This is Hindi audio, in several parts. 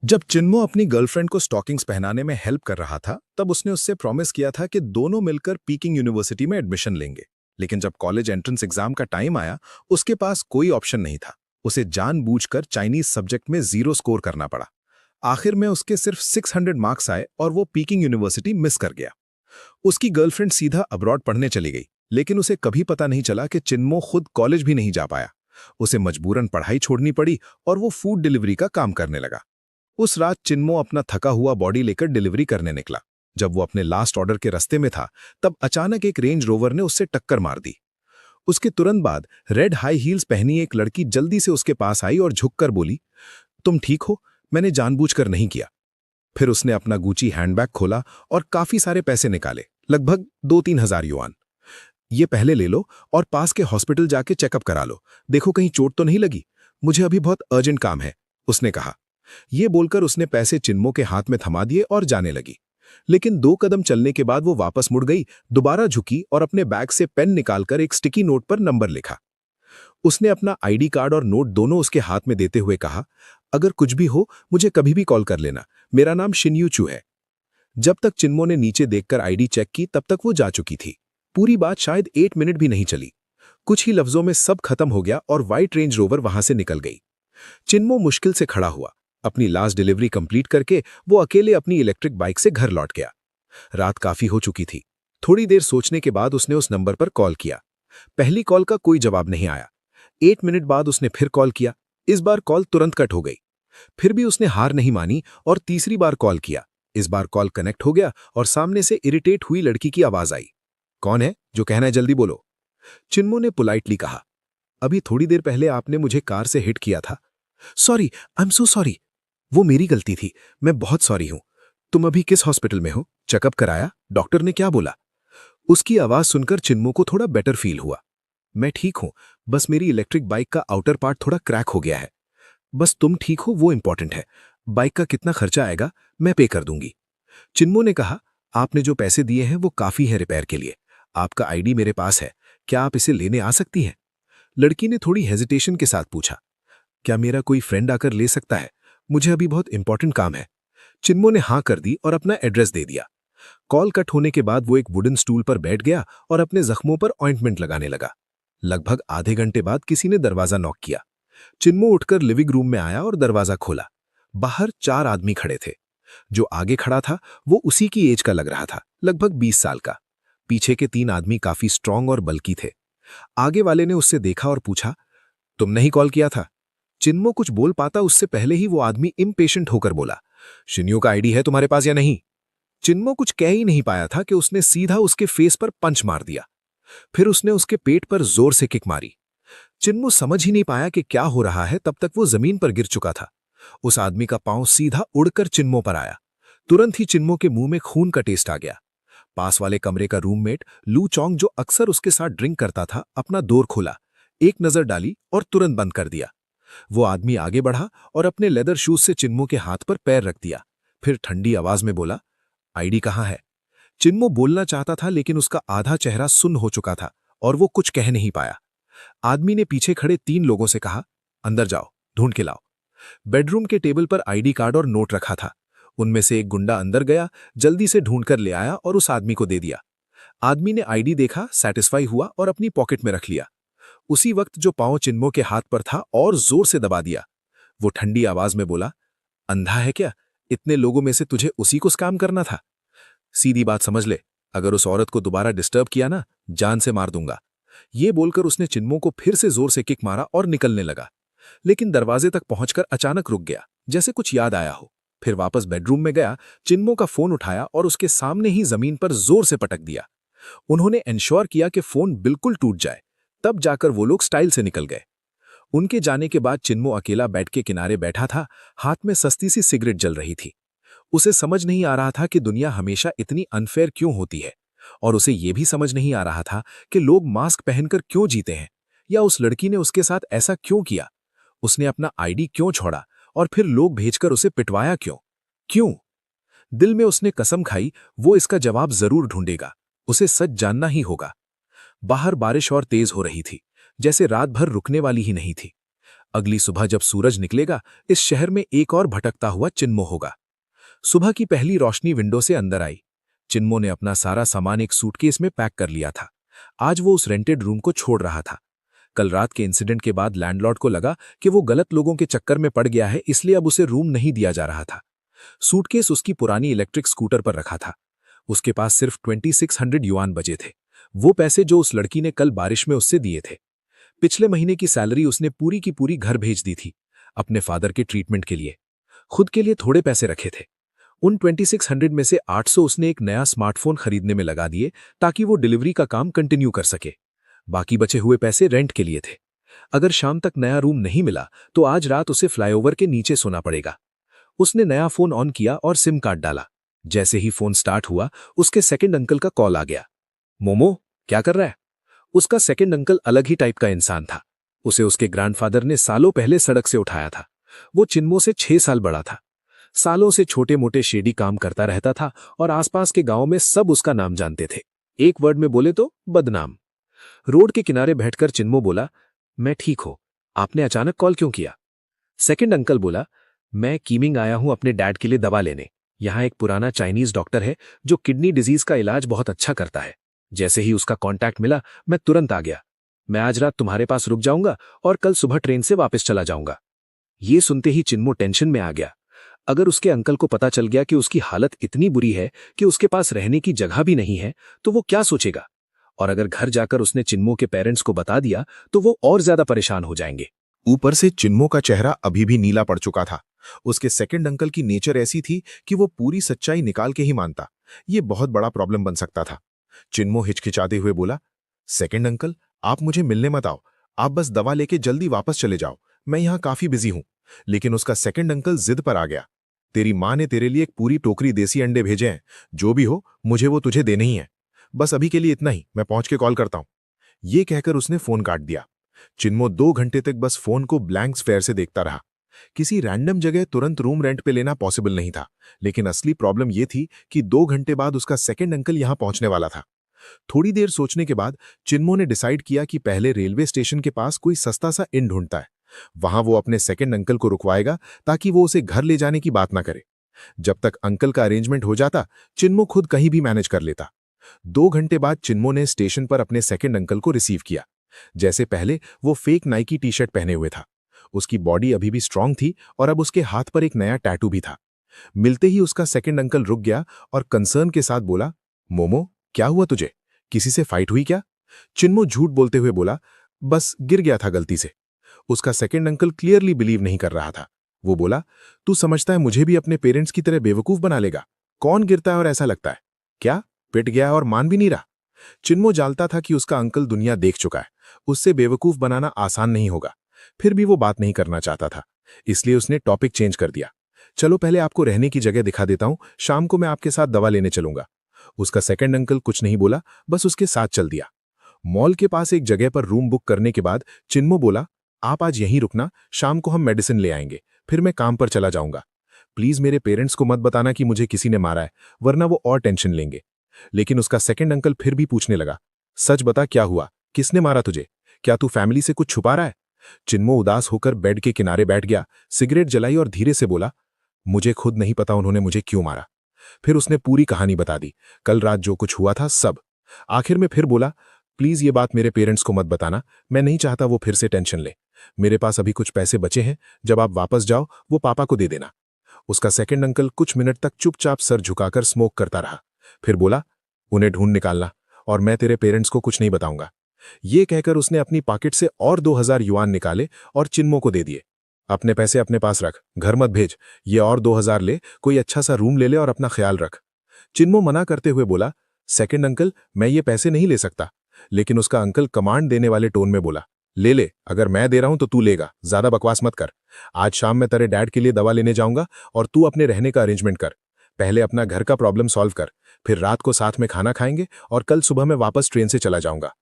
जब चिन्मो अपनी गर्लफ्रेंड को स्टॉकिंग्स पहनाने में हेल्प कर रहा था, तब उसने उससे प्रॉमिस किया था कि दोनों मिलकर पीकिंग यूनिवर्सिटी में एडमिशन लेंगे। लेकिन जब कॉलेज एंट्रेंस एग्जाम का टाइम आया, उसके पास कोई ऑप्शन नहीं था। उसे जानबूझकर चाइनीज सब्जेक्ट में 0 स्कोर करना पड़ा। आखिर में उसके सिर्फ 600 मार्क्स आए और वो पीकिंग यूनिवर्सिटी मिस कर गया। उसकी गर्लफ्रेंड सीधा अब्रॉड पढ़ने चली गई, लेकिन उसे कभी पता नहीं चला कि चिन्मो खुद कॉलेज भी नहीं जा पाया। उसे मजबूरन पढ़ाई छोड़नी पड़ी और वो फूड डिलीवरी का काम करने लगा। उस रात चिन्मो अपना थका हुआ बॉडी लेकर डिलीवरी करने निकला। जब वो अपने लास्ट ऑर्डर के रास्ते में था, तब अचानक एक रेंज रोवर ने उससे टक्कर मार दी। उसके तुरंत बाद रेड हाई हील्स पहनी एक लड़की जल्दी से उसके पास आई और झुककर बोली, तुम ठीक हो? मैंने जानबूझकर नहीं किया। फिर उसने अपना गुची हैंडबैग खोला और काफी सारे पैसे निकाले, लगभग 2-3 हज़ार युआन। ये पहले ले लो और पास के हॉस्पिटल जाके चेकअप करा लो। देखो कहीं चोट तो नहीं लगी। मुझे अभी बहुत अर्जेंट काम है, उसने कहा। ये बोलकर उसने पैसे चिन्मो के हाथ में थमा दिए और जाने लगी। लेकिन 2 कदम चलने के बाद वो वापस मुड़ गई, दोबारा झुकी और अपने बैग से पेन निकालकर एक स्टिकी नोट पर नंबर लिखा। उसने अपना आईडी कार्ड और नोट दोनों उसके हाथ में देते हुए कहा, अगर कुछ भी हो मुझे कभी भी कॉल कर लेना। मेरा नाम शिन्यू चू है। जब तक चिन्मो ने नीचे देखकर आईडी चेक की, तब तक वो जा चुकी थी। पूरी बात शायद 8 मिनट भी नहीं चली। कुछ ही लफ्जों में सब खत्म हो गया और व्हाइट रेंज रोवर वहां से निकल गई। चिन्मो मुश्किल से खड़ा हुआ। अपनी लास्ट डिलीवरी कंप्लीट करके वो अकेले अपनी इलेक्ट्रिक बाइक से घर लौट गया। रात काफी हो चुकी थी। थोड़ी देर सोचने के बाद उसने उस नंबर पर कॉल किया। पहली कॉल का कोई जवाब नहीं आया। 8 मिनट बाद उसने फिर कॉल किया। इस बार कॉल तुरंत कट हो गई। फिर भी उसने हार नहीं मानी और तीसरी बार कॉल किया। इस बार कॉल कनेक्ट हो गया और सामने से इरिटेट हुई लड़की की आवाज आई। कौन है? जो कहना है जल्दी बोलो। चिन्मो ने पोलाइटली कहा, अभी थोड़ी देर पहले आपने मुझे कार से हिट किया था। Sorry, I am so sorry. वो मेरी गलती थी, मैं बहुत सॉरी हूं। तुम अभी किस हॉस्पिटल में हो? चेकअप कराया? डॉक्टर ने क्या बोला? उसकी आवाज सुनकर चिन्मो को थोड़ा बेटर फील हुआ। मैं ठीक हूं, बस मेरी इलेक्ट्रिक बाइक का आउटर पार्ट थोड़ा क्रैक हो गया है। बस तुम ठीक हो वो इंपॉर्टेंट है। बाइक का कितना खर्चा आएगा मैं पे कर दूंगी। चिन्मो ने कहा, आपने जो पैसे दिए हैं वो काफी है रिपेयर के लिए। आपका आईडी मेरे पास है, क्या आप इसे लेने आ सकती हैं? लड़की ने थोड़ी हेजिटेशन के साथ पूछा, क्या मेरा कोई फ्रेंड आकर ले सकता है? मुझे अभी बहुत इंपॉर्टेंट काम है। चिन्मो ने हाँ कर दी और अपना एड्रेस दे दिया। कॉल कट होने के बाद वो एक वुडन स्टूल पर बैठ गया और अपने जख्मों पर ऑइंटमेंट लगाने लगा। लगभग आधे घंटे बाद किसी ने दरवाजा नॉक किया। चिन्मो उठकर लिविंग रूम में आया और दरवाजा खोला। बाहर 4 आदमी खड़े थे। जो आगे खड़ा था वो उसी की एज का लग रहा था, लगभग 20 साल का। पीछे के 3 आदमी काफी स्ट्रांग और बल्की थे। आगे वाले ने उससे देखा और पूछा, तुमने ही कॉल किया था? चिन्मो कुछ बोल पाता उससे पहले ही वो आदमी इम्पेशेंट होकर बोला, शिन्यू का आईडी है तुम्हारे पास या नहीं? चिन्मो कुछ कह ही नहीं पाया था कि उसने सीधा उसके फेस पर पंच मार दिया। फिर उसने उसके पेट पर जोर से किक मारी। चिन्मो समझ ही नहीं पाया कि क्या हो रहा है, तब तक वो जमीन पर गिर चुका था। उस आदमी का पांव सीधा उड़कर चिन्मो पर आया। तुरंत ही चिन्मो के मुंह में खून का टेस्ट आ गया। पास वाले कमरे का रूममेट लू चोंग, जो अक्सर उसके साथ ड्रिंक करता था, अपना डोर खोला, एक नजर डाली और तुरंत बंद कर दिया। वो आदमी आगे बढ़ा और अपने लेदर शूज से चिन्मो के हाथ पर पैर रख दिया। फिर ठंडी आवाज में बोला, आईडी कहाँ है? चिन्मो बोलना चाहता था, लेकिन उसका आधा चेहरा सुन्न हो चुका था और वो कुछ कह नहीं पाया। आदमी ने पीछे खड़े 3 लोगों से कहा, अंदर जाओ, ढूंढ के लाओ। बेडरूम के टेबल पर आईडी कार्ड और नोट रखा था। उनमें से एक गुंडा अंदर गया, जल्दी से ढूंढकर ले आया और उस आदमी को दे दिया। आदमी ने आईडी देखा, सेटिस्फाई हुआ और अपनी पॉकेट में रख लिया। उसी वक्त जो पांव चिन्मो के हाथ पर था और जोर से दबा दिया। वो ठंडी आवाज में बोला, अंधा है क्या? इतने लोगों में से तुझे उसी को काम करना था? सीधी बात समझ ले, अगर उस औरत को दोबारा डिस्टर्ब किया ना, जान से मार दूंगा। ये बोलकर उसने चिन्मो को फिर से जोर से किक मारा और निकलने लगा। लेकिन दरवाजे तक पहुंचकर अचानक रुक गया, जैसे कुछ याद आया हो। फिर वापस बेडरूम में गया, चिन्मो का फोन उठाया और उसके सामने ही जमीन पर जोर से पटक दिया। उन्होंने इंश्योर किया कि फोन बिल्कुल टूट जाए, तब जाकर वो लोग स्टाइल से निकल गए। उनके जाने के बाद चिन्मो अकेला बेड के किनारे बैठा था, हाथ में सस्ती सी सिगरेट जल रही थी। उसे समझ नहीं आ रहा था कि दुनिया हमेशा इतनी अनफेयर क्यों होती है, और उसे यह भी समझ नहीं आ रहा था कि लोग मास्क पहनकर क्यों जीते हैं, या उस लड़की ने उसके साथ ऐसा क्यों किया। उसने अपना आईडी क्यों छोड़ा और फिर लोग भेजकर उसे पिटवाया क्यों? क्यों? दिल में उसने कसम खाई, वो इसका जवाब जरूर ढूंढेगा। उसे सच जानना ही होगा। बाहर बारिश और तेज हो रही थी, जैसे रात भर रुकने वाली ही नहीं थी। अगली सुबह जब सूरज निकलेगा, इस शहर में एक और भटकता हुआ चिन्मो होगा। सुबह की पहली रोशनी विंडो से अंदर आई। चिन्मो ने अपना सारा सामान एक सूटकेस में पैक कर लिया था। आज वो उस रेंटेड रूम को छोड़ रहा था। कल रात के इंसिडेंट के बाद लैंडलॉर्ड को लगा कि वो गलत लोगों के चक्कर में पड़ गया है, इसलिए अब उसे रूम नहीं दिया जा रहा था। सूटकेस उसकी पुरानी इलेक्ट्रिक स्कूटर पर रखा था। उसके पास सिर्फ 2600 युआन बचे थे, वो पैसे जो उस लड़की ने कल बारिश में उससे दिए थे। पिछले महीने की सैलरी उसने पूरी की पूरी घर भेज दी थी, अपने फादर के ट्रीटमेंट के लिए। खुद के लिए थोड़े पैसे रखे थे। उन 2600 में से 800 उसने एक नया स्मार्टफोन खरीदने में लगा दिए ताकि वो डिलीवरी का काम कंटिन्यू कर सके। बाकी बचे हुए पैसे रेंट के लिए थे। अगर शाम तक नया रूम नहीं मिला तो आज रात उसे फ्लाईओवर के नीचे सोना पड़ेगा। उसने नया फोन ऑन किया और सिम कार्ड डाला। जैसे ही फोन स्टार्ट हुआ, उसके सेकंड अंकल का कॉल आ गया। मोमो, क्या कर रहा है? उसका सेकंड अंकल अलग ही टाइप का इंसान था। उसे उसके ग्रैंडफादर ने सालों पहले सड़क से उठाया था। वो चिन्मो से 6 साल बड़ा था। सालों से छोटे मोटे शेडी काम करता रहता था और आसपास के गांव में सब उसका नाम जानते थे। एक वर्ड में बोले तो बदनाम। रोड के किनारे बैठकर चिन्मो बोला, मैं ठीक हूं, आपने अचानक कॉल क्यों किया? सेकंड अंकल बोला, मैं कीमिंग आया हूं अपने डैड के लिए दवा लेने। यहां एक पुराना चाइनीज डॉक्टर है जो किडनी डिजीज का इलाज बहुत अच्छा करता है। जैसे ही उसका कांटेक्ट मिला, मैं तुरंत आ गया। मैं आज रात तुम्हारे पास रुक जाऊंगा और कल सुबह ट्रेन से वापस चला जाऊंगा। ये सुनते ही चिन्मो टेंशन में आ गया। अगर उसके अंकल को पता चल गया कि उसकी हालत इतनी बुरी है कि उसके पास रहने की जगह भी नहीं है, तो वो क्या सोचेगा? और अगर घर जाकर उसने चिन्मो के पेरेंट्स को बता दिया तो वो और ज्यादा परेशान हो जाएंगे। ऊपर से चिन्मो का चेहरा अभी भी नीला पड़ चुका था। उसके सेकंड अंकल की नेचर ऐसी थी कि वो पूरी सच्चाई निकाल के ही मानता। ये बहुत बड़ा प्रॉब्लम बन सकता था। चिन्मो हिचकिचाते हुए बोला, सेकंड अंकल, आप मुझे मिलने मत आओ। आप बस दवा लेके जल्दी वापस चले जाओ। मैं यहां काफी बिजी हूं। लेकिन उसका सेकंड अंकल जिद पर आ गया। तेरी मां ने तेरे लिए एक पूरी टोकरी देसी अंडे भेजे हैं। जो भी हो, मुझे वो तुझे देने ही है। बस अभी के लिए इतना ही, मैं पहुंच के कॉल करता हूं। ये कहकर उसने फोन काट दिया। चिन्मो 2 घंटे तक बस फोन को ब्लैंक स्फेयर से देखता रहा। किसी रैंडम जगह तुरंत रूम रेंट पे लेना पॉसिबल नहीं था, लेकिन असली प्रॉब्लम यह थी कि 2 घंटे बाद उसका सेकंड अंकल यहां पहुंचने वाला था। थोड़ी देर सोचने के बाद चिन्मो ने डिसाइड किया कि पहले रेलवे स्टेशन के पास कोई सस्ता सा इन ढूंढता है। वहां वो अपने सेकंड अंकल को रुकवाएगा ताकि वो उसे घर ले जाने की बात ना करे। जब तक अंकल का अरेंजमेंट हो जाता, चिन्मो खुद कहीं भी मैनेज कर लेता। 2 घंटे बाद चिन्मो ने स्टेशन पर अपने सेकंड अंकल को रिसीव किया। जैसे पहले वो फेक नाइकी टी शर्ट पहने हुए था। उसकी बॉडी अभी भी स्ट्रांग थी और अब उसके हाथ पर एक नया टैटू भी था। मिलते ही उसका सेकंड अंकल रुक गया और कंसर्न के साथ बोला, मोमो, क्या हुआ तुझे? किसी से फाइट हुई क्या? चिन्मो झूठ बोलते हुए बोला, बस गिर गया था गलती से। उसका सेकंड अंकल क्लियरली बिलीव नहीं कर रहा था। वो बोला, तू समझता है मुझे भी अपने पेरेंट्स की तरह बेवकूफ बना लेगा? कौन गिरता है और ऐसा लगता है? क्या पिट गया और मान भी नहीं रहा? चिन्मो जानता था कि उसका अंकल दुनिया देख चुका है। उससे बेवकूफ बनाना आसान नहीं होगा। फिर भी वो बात नहीं करना चाहता था, इसलिए उसने टॉपिक चेंज कर दिया। चलो पहले आपको रहने की जगह दिखा देता हूं, शाम को मैं आपके साथ दवा लेने चलूंगा। उसका सेकंड अंकल कुछ नहीं बोला, बस उसके साथ चल दिया। मॉल के पास एक जगह पर रूम बुक करने के बाद चिन्मो बोला, आप आज यहीं रुकना, शाम को हम मेडिसिन ले आएंगे, फिर मैं काम पर चला जाऊंगा। प्लीज मेरे पेरेंट्स को मत बताना कि मुझे किसी ने मारा है, वरना वो और टेंशन लेंगे। लेकिन उसका सेकंड अंकल फिर भी पूछने लगा, सच बता, क्या हुआ? किसने मारा तुझे? क्या तू फैमिली से कुछ छुपा रहा है? चिन्मो उदास होकर बेड के किनारे बैठ गया, सिगरेट जलाई और धीरे से बोला, मुझे खुद नहीं पता उन्होंने मुझे क्यों मारा। फिर उसने पूरी कहानी बता दी, कल रात जो कुछ हुआ था सब। आखिर में फिर बोला, प्लीज ये बात मेरे पेरेंट्स को मत बताना, मैं नहीं चाहता वो फिर से टेंशन ले। मेरे पास अभी कुछ पैसे बचे हैं, जब आप वापस जाओ वो पापा को दे देना। उसका सेकंड अंकल कुछ मिनट तक चुपचाप सर झुकाकर स्मोक करता रहा। फिर बोला, उन्हें ढूंढ निकालना और मैं तेरे पेरेंट्स को कुछ नहीं बताऊंगा। ये कहकर उसने अपनी पॉकेट से और 2000 युआन निकाले और चिन्मो को दे दिए। अपने पैसे अपने पास रख, घर मत भेज। ये और 2000 ले, कोई अच्छा सा रूम ले ले और अपना ख्याल रख। चिन्मो मना करते हुए बोला, सेकंड अंकल, मैं ये पैसे नहीं ले सकता। लेकिन उसका अंकल कमांड देने वाले टोन में बोला, ले ले, अगर मैं दे रहा हूं तो तू लेगा, ज्यादा बकवास मत कर। आज शाम मैं तेरे डैड के लिए दवा लेने जाऊंगा और तू अपने रहने का अरेंजमेंट कर। पहले अपना घर का प्रॉब्लम सॉल्व कर, फिर रात को साथ में खाना खाएंगे और कल सुबह मैं वापस ट्रेन से चला जाऊंगा।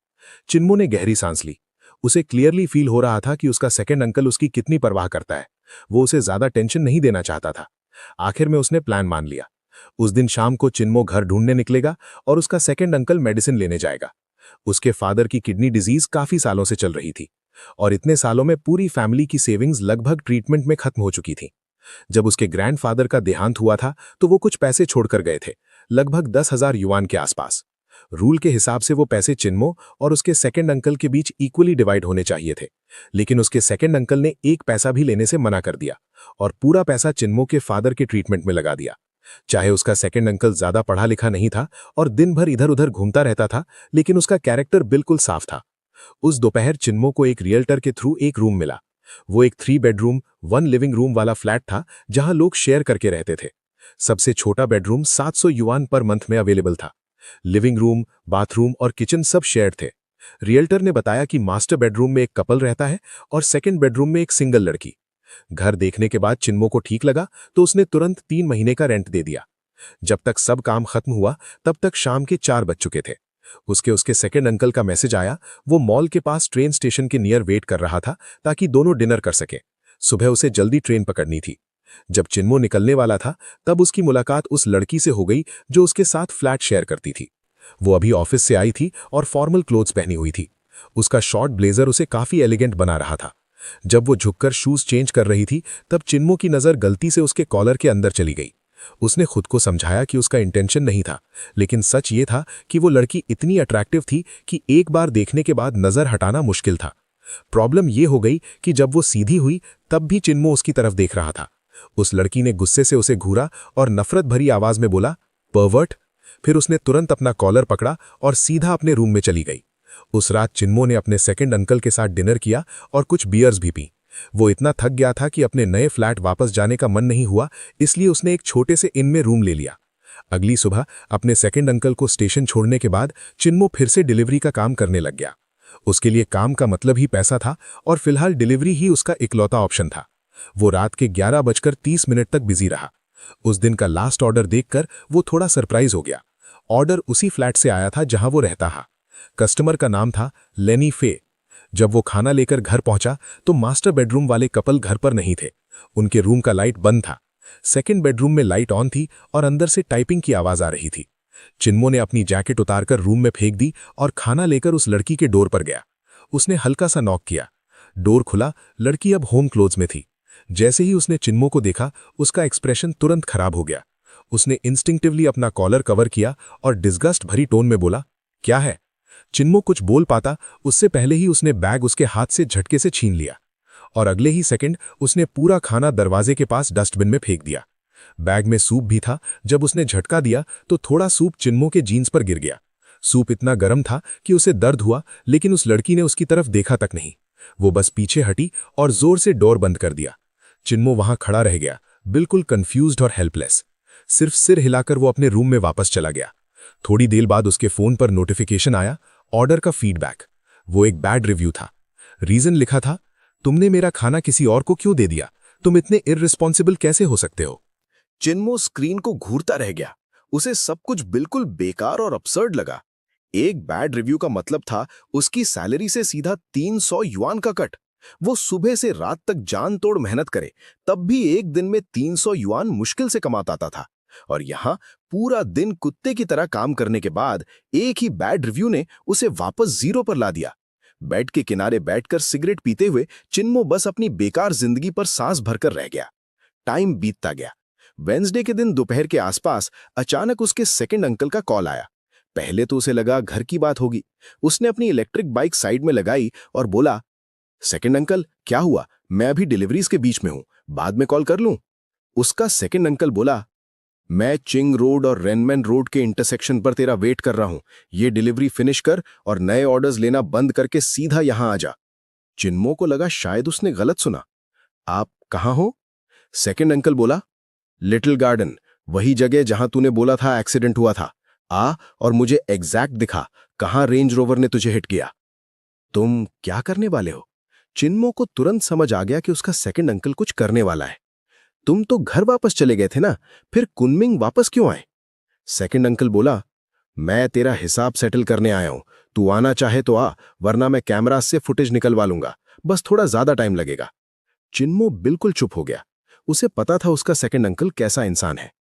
चिन्मो ने गहरी सांस ली। उसे क्लियरली फील हो रहा था कि उसका सेकंड अंकल उसकी कितनी परवाह करता है। वो उसे ज्यादा टेंशन नहीं देना चाहता था। आखिर में उसने प्लान मान लिया। उस दिन शाम को चिन्मो घर ढूंढने निकलेगा और उसका सेकंड अंकल मेडिसिन लेने जाएगा। उसके फादर की किडनी डिजीज काफी सालों से चल रही थी। और इतने सालों में पूरी फैमिली की सेविंग्स लगभग ट्रीटमेंट में खत्म हो चुकी थी। जब उसके ग्रैंडफादर का देहांत हुआ था तो वो कुछ पैसे छोड़कर गए थे, लगभग 10,000 युआन के आसपास। रूल के हिसाब से वो पैसे चिन्मो और उसके सेकंड अंकल के बीच इक्वली डिवाइड होने चाहिए थे, लेकिन उसके सेकंड अंकल ने एक पैसा भी लेने से मना कर दिया और पूरा पैसा चिन्मो के फादर के ट्रीटमेंट में लगा दिया। चाहे उसका सेकंड अंकल ज्यादा पढ़ा लिखा नहीं था और दिन भर इधर उधर घूमता रहता था, लेकिन उसका कैरेक्टर बिल्कुल साफ था। उस दोपहर चिन्मो को एक रियल्टर के थ्रू एक रूम मिला। वो एक 3 बेडरूम 1 लिविंग रूम वाला फ्लैट था जहां लोग शेयर करके रहते थे। सबसे छोटा बेडरूम 700 युआन पर मंथ में अवेलेबल था। लिविंग रूम, बाथरूम और किचन सब शेयर्ड थे। रियल्टर ने बताया कि मास्टर बेडरूम में एक कपल रहता है और सेकंड बेडरूम में एक सिंगल लड़की। घर देखने के बाद चिन्मो को ठीक लगा तो उसने तुरंत 3 महीने का रेंट दे दिया। जब तक सब काम खत्म हुआ तब तक शाम के 4 बज चुके थे। उसके सेकंड अंकल का मैसेज आया। वो मॉल के पास ट्रेन स्टेशन के नियर वेट कर रहा था ताकि दोनों डिनर कर सके। सुबह उसे जल्दी ट्रेन पकड़नी थी। जब चिन्मो निकलने वाला था तब उसकी मुलाकात उस लड़की से हो गई जो उसके साथ फ्लैट शेयर करती थी। वो अभी ऑफिस से आई थी और फॉर्मल क्लोथ्स पहनी हुई थी। उसका शॉर्ट ब्लेजर उसे काफी एलिगेंट बना रहा था। जब वो झुककर शूज चेंज कर रही थी तब चिन्मो की नजर गलती से उसके कॉलर के अंदर चली गई। उसने खुद को समझाया कि उसका इंटेंशन नहीं था, लेकिन सच ये था कि वो लड़की इतनी अट्रैक्टिव थी कि एक बार देखने के बाद नजर हटाना मुश्किल था। प्रॉब्लम ये हो गई कि जब वो सीधी हुई तब भी चिन्मो उसकी तरफ देख रहा था। उस लड़की ने गुस्से से उसे घूरा और नफरत भरी आवाज में बोला, परवर्ट। फिर उसने तुरंत अपना कॉलर पकड़ा और सीधा अपने रूम में चली गई। उस रात चिन्मो ने अपने सेकंड अंकल के साथ डिनर किया और कुछ बियर्स भी पी। वो इतना थक गया था कि अपने नए फ्लैट वापस जाने का मन नहीं हुआ, इसलिए उसने एक छोटे से इन में रूम ले लिया। अगली सुबह अपने सेकंड अंकल को स्टेशन छोड़ने के बाद चिन्मो फिर से डिलीवरी का काम करने लग गया। उसके लिए काम का मतलब ही पैसा था और फिलहाल डिलीवरी ही उसका इकलौता ऑप्शन था। वो रात के 11:30 तक बिजी रहा। उस दिन का लास्ट ऑर्डर देखकर वो थोड़ा सरप्राइज हो गया। ऑर्डर उसी फ्लैट से आया था जहां वो रहता था। कस्टमर का नाम था लेनी फे। जब वो खाना लेकर घर पहुंचा तो मास्टर बेडरूम वाले कपल घर पर नहीं थे। उनके रूम का लाइट बंद था। सेकंड बेडरूम में लाइट ऑन थी और अंदर से टाइपिंग की आवाज आ रही थी। चिन्मो ने अपनी जैकेट उतारकर रूम में फेंक दी और खाना लेकर उस लड़की के डोर पर गया। उसने हल्का सा नॉक किया। डोर खुला। लड़की अब होम क्लोथ्स में थी। जैसे ही उसने चिन्मो को देखा उसका एक्सप्रेशन तुरंत खराब हो गया। उसने इंस्टिंक्टिवली अपना कॉलर कवर किया और डिस्गस्ट भरी टोन में बोला, क्या है? चिन्मो कुछ बोल पाता उससे पहले ही उसने बैग उसके हाथ से झटके से छीन लिया और अगले ही सेकंड उसने पूरा खाना दरवाजे के पास डस्टबिन में फेंक दिया। बैग में सूप भी था। जब उसने झटका दिया तो थोड़ा सूप चिन्मो के जीन्स पर गिर गया। सूप इतना गर्म था कि उसे दर्द हुआ, लेकिन उस लड़की ने उसकी तरफ देखा तक नहीं। वो बस पीछे हटी और जोर से डोर बंद कर दिया। चिन्मो वहां खड़ा रह गया, बिल्कुल कंफ्यूज्ड और हेल्पलेस। सिर्फ सिर हिलाकर वो अपने रूम में वापस चला गया। थोड़ी देर बाद उसके फोन पर नोटिफिकेशन आया, ऑर्डर का फीडबैक। वो एक बैड रिव्यू था। रीजन लिखा था, तुमने मेरा खाना किसी और को क्यों दे दिया? तुम इतने इररिस्पॉन्सिबल कैसे हो सकते हो? चिन्मो स्क्रीन को घूरता रह गया। उसे सब कुछ बिल्कुल बेकार और अपसर्ड लगा। एक बैड रिव्यू का मतलब था उसकी सैलरी से सीधा 300 युआन का कट। वो सुबह से रात तक जान तोड़ मेहनत करे, तब भी एक दिन में 300 युआन मुश्किल से कमाता था। और यहाँ पूरा दिन कुत्ते की तरह काम करने के बाद एक ही बैड रिव्यू ने उसे वापस जीरो पर ला दिया। बेड के किनारे बैठकर सिगरेट पीते हुए चिन्मो बस अपनी बेकार जिंदगी पर सांस भरकर रह गया। टाइम बीतता गया। वेंसडे के दिन दोपहर के आसपास अचानक उसके सेकंड अंकल का कॉल आया। पहले तो उसे लगा घर की बात होगी। उसने अपनी इलेक्ट्रिक बाइक साइड में लगाई और बोला, सेकंड अंकल, क्या हुआ? मैं अभी डिलीवरीज के बीच में हूं, बाद में कॉल कर लूं? उसका सेकंड अंकल बोला, मैं चिंग रोड और रेनमैन रोड के इंटरसेक्शन पर तेरा वेट कर रहा हूं। ये डिलीवरी फिनिश कर और नए ऑर्डर्स लेना बंद करके सीधा यहां आ जा। चिन्मो को लगा शायद उसने गलत सुना। आप कहां हो? सेकंड अंकल बोला, लिटिल गार्डन, वही जगह जहां तूने बोला था एक्सीडेंट हुआ था। आ और मुझे एग्जैक्ट दिखा कहां रेंज रोवर ने तुझे हिट किया। तुम क्या करने वाले हो? चिन्मो को तुरंत समझ आ गया कि उसका सेकंड अंकल कुछ करने वाला है। तुम तो घर वापस चले गए थे ना, फिर कुनमिंग वापस क्यों आए? सेकंड अंकल बोला, मैं तेरा हिसाब सेटल करने आया हूं। तू आना चाहे तो आ, वरना मैं कैमरा से फुटेज निकलवा लूंगा। बस थोड़ा ज्यादा टाइम लगेगा। चिन्मो बिल्कुल चुप हो गया। उसे पता था उसका सेकंड अंकल कैसा इंसान है।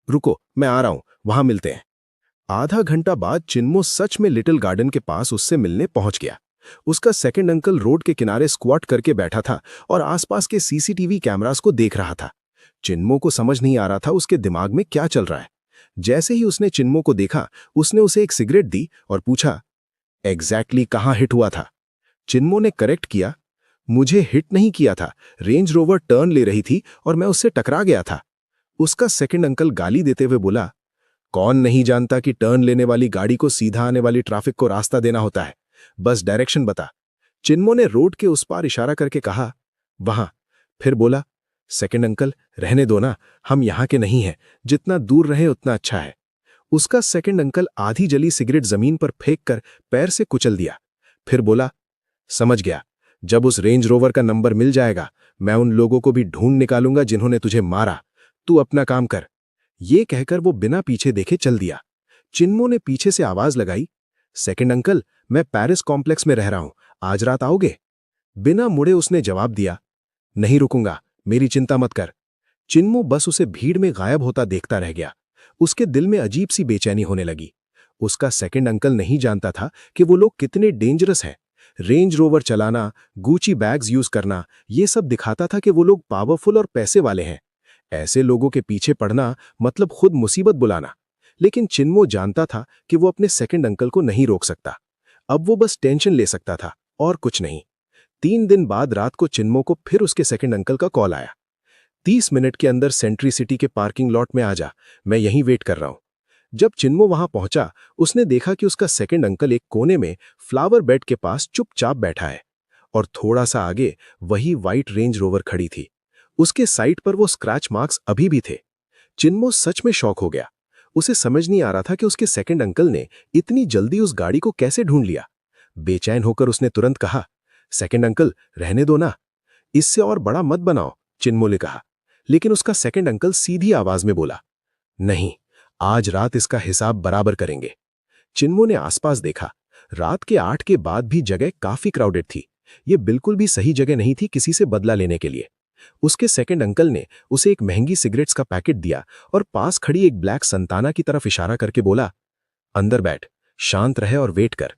रुको, मैं आ रहा हूं, वहां मिलते हैं। आधा घंटा बाद चिन्मो सच में लिटिल गार्डन के पास उससे मिलने पहुंच गया। उसका सेकंड अंकल रोड के किनारे स्क्वाट करके बैठा था और आसपास के सीसीटीवी कैमरास को देख रहा था। चिन्मो को समझ नहीं आ रहा था उसके दिमाग में क्या चल रहा है। जैसे ही उसने चिन्मो को देखा, उसने उसे एक सिगरेट दी और पूछा, एग्जैक्टली कहाँ हिट हुआ था? चिन्मो ने करेक्ट किया, मुझे हिट नहीं किया था, रेंज रोवर टर्न ले रही थी और मैं उससे टकरा गया था। उसका सेकंड अंकल गाली देते हुए बोला, कौन नहीं जानता कि टर्न लेने वाली गाड़ी को सीधा आने वाली ट्रैफिक को रास्ता देना होता है, बस डायरेक्शन बता। चिन्मो ने रोड के उस पार इशारा करके कहा, वहां। फिर बोला, सेकंड अंकल रहने दो ना, हम यहां के नहीं हैं, जितना दूर रहे उतना अच्छा है। उसका सेकंड अंकल आधी जली सिगरेट जमीन पर फेंक कर पैर से कुचल दिया। फिर बोला, समझ गया, जब उस रेंज रोवर का नंबर मिल जाएगा मैं उन लोगों को भी ढूंढ निकालूंगा जिन्होंने तुझे मारा। तू अपना काम कर। ये कहकर वो बिना पीछे देखे चल दिया। चिन्मो ने पीछे से आवाज लगाई, सेकंड अंकल, मैं पेरिस कॉम्प्लेक्स में रह रहा हूं, आज रात आओगे? बिना मुड़े उसने जवाब दिया, नहीं रुकूंगा, मेरी चिंता मत कर। चिन्मो बस उसे भीड़ में गायब होता देखता रह गया। उसके दिल में अजीब सी बेचैनी होने लगी। उसका सेकंड अंकल नहीं जानता था कि वो लोग कितने डेंजरस हैं। रेंज रोवर चलाना, गुची बैग्स यूज करना, ये सब दिखाता था कि वो लोग पावरफुल और पैसे वाले हैं। ऐसे लोगों के पीछे पड़ना मतलब खुद मुसीबत बुलाना। लेकिन चिन्मो जानता था कि वो अपने सेकंड अंकल को नहीं रोक सकता। अब वो बस टेंशन ले सकता था और कुछ नहीं। 3 दिन बाद रात को चिन्मो को फिर उसके सेकंड अंकल का कॉल आया, 30 मिनट के अंदर सेंट्री सिटी के पार्किंग लॉट में आ जा, मैं यहीं वेट कर रहा हूं। जब चिन्मो वहां पहुंचा, उसने देखा कि उसका सेकंड अंकल एक कोने में फ्लावर बेड के पास चुपचाप बैठा है और थोड़ा सा आगे वही व्हाइट रेंज रोवर खड़ी थी। उसके साइड पर वो स्क्रैच मार्क्स अभी भी थे। चिन्मो सच में शॉक हो गया। उसे समझ नहीं आ रहा था कि उसके सेकंड अंकल ने इतनी जल्दी उस गाड़ी को कैसे ढूंढ लिया। बेचैन होकर उसने तुरंत कहा, सेकंड अंकल रहने दो ना, इससे और बड़ा मत बनाओ, चिन्मो ने कहा। लेकिन उसका सेकंड अंकल सीधी आवाज में बोला, नहीं, आज रात इसका हिसाब बराबर करेंगे। चिन्मो ने आसपास देखा। रात के 8 के बाद भी जगह काफी क्राउडेड थी। ये बिल्कुल भी सही जगह नहीं थी किसी से बदला लेने के लिए। उसके सेकंड अंकल ने उसे एक महंगी सिगरेट्स का पैकेट दिया और पास खड़ी एक ब्लैक संताना की तरफ इशारा करके बोला, अंदर बैठ, शांत रहे और वेट कर।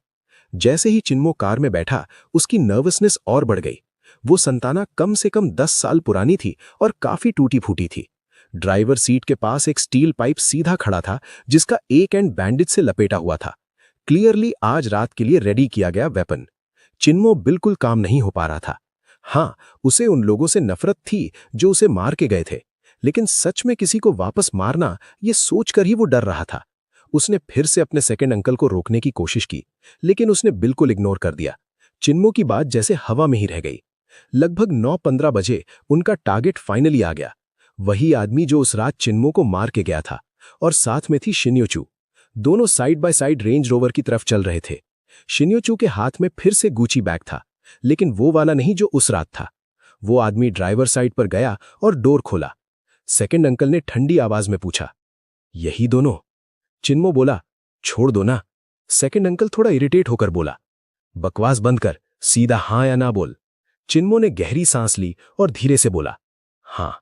जैसे ही चिन्मो कार में बैठा, उसकी नर्वसनेस और बढ़ गई। वो संताना कम से कम 10 साल पुरानी थी और काफी टूटी फूटी थी। ड्राइवर सीट के पास एक स्टील पाइप सीधा खड़ा था, जिसका एक एंड बैंडेज से लपेटा हुआ था। क्लियरली आज रात के लिए रेडी किया गया वेपन। चिन्मो बिल्कुल काम नहीं हो पा रहा था। हाँ, उसे उन लोगों से नफरत थी जो उसे मार के गए थे, लेकिन सच में किसी को वापस मारना, ये सोचकर ही वो डर रहा था। उसने फिर से अपने सेकंड अंकल को रोकने की कोशिश की, लेकिन उसने बिल्कुल इग्नोर कर दिया। चिन्मो की बात जैसे हवा में ही रह गई। लगभग 9:15 बजे उनका टारगेट फाइनली आ गया। वही आदमी जो उस रात चिन्मो को मार के गया था, और साथ में थी शिन्योचू। दोनों side by side range rover की तरफ चल रहे थे। शिन्योचू के हाथ में फिर से गुची बैग था, लेकिन वो वाला नहीं जो उस रात था। वो आदमी ड्राइवर साइड पर गया और डोर खोला। सेकंड अंकल ने ठंडी आवाज में पूछा, यही दोनों? चिन्मो बोला, छोड़ दो ना। सेकंड अंकल थोड़ा इरिटेट होकर बोला, बकवास बंद कर, सीधा हाँ या ना बोल। चिन्मो ने गहरी सांस ली और धीरे से बोला, हाँ।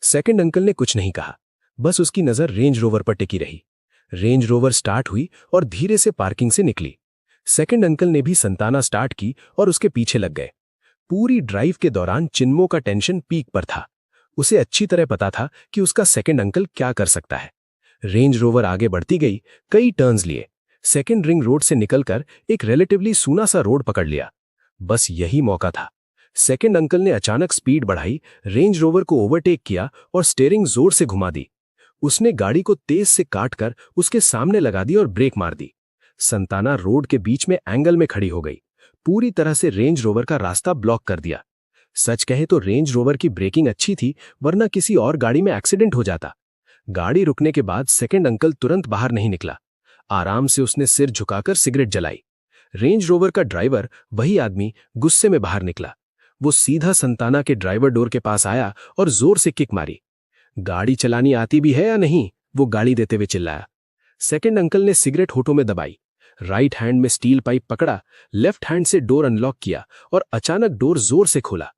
सेकंड अंकल ने कुछ नहीं कहा, बस उसकी नजर रेंज रोवर पर टिकी रही। रेंज रोवर स्टार्ट हुई और धीरे से पार्किंग से निकली। सेकंड अंकल ने भी संताना स्टार्ट की और उसके पीछे लग गए। पूरी ड्राइव के दौरान चिन्मो का टेंशन पीक पर था। उसे अच्छी तरह पता था कि उसका सेकंड अंकल क्या कर सकता है। रेंज रोवर आगे बढ़ती गई, कई टर्न्स लिए। सेकंड रिंग रोड से निकलकर एक रिलेटिवली सूना सा रोड पकड़ लिया। बस यही मौका था। सेकंड अंकल ने अचानक स्पीड बढ़ाई, रेंज रोवर को ओवरटेक किया और स्टीयरिंग जोर से घुमा दी। उसने गाड़ी को तेज से काटकर उसके सामने लगा दी और ब्रेक मार दी। संताना रोड के बीच में एंगल में खड़ी हो गई, पूरी तरह से रेंज रोवर का रास्ता ब्लॉक कर दिया। सच कहे तो रेंज रोवर की ब्रेकिंग अच्छी थी, वरना किसी और गाड़ी में एक्सीडेंट हो जाता। गाड़ी रुकने के बाद सेकंड अंकल तुरंत बाहर नहीं निकला। आराम से उसने सिर झुकाकर सिगरेट जलाई। रेंज रोवर का ड्राइवर, वही आदमी, गुस्से में बाहर निकला। वो सीधा संताना के ड्राइवर डोर के पास आया और जोर से किक मारी। गाड़ी चलानी आती भी है या नहीं? वो गाली देते हुए चिल्लाया। सेकंड अंकल ने सिगरेट होठों में दबाई, राइट हैंड में स्टील पाइप पकड़ा, लेफ्ट हैंड से डोर अनलॉक किया और अचानक डोर जोर से खोला।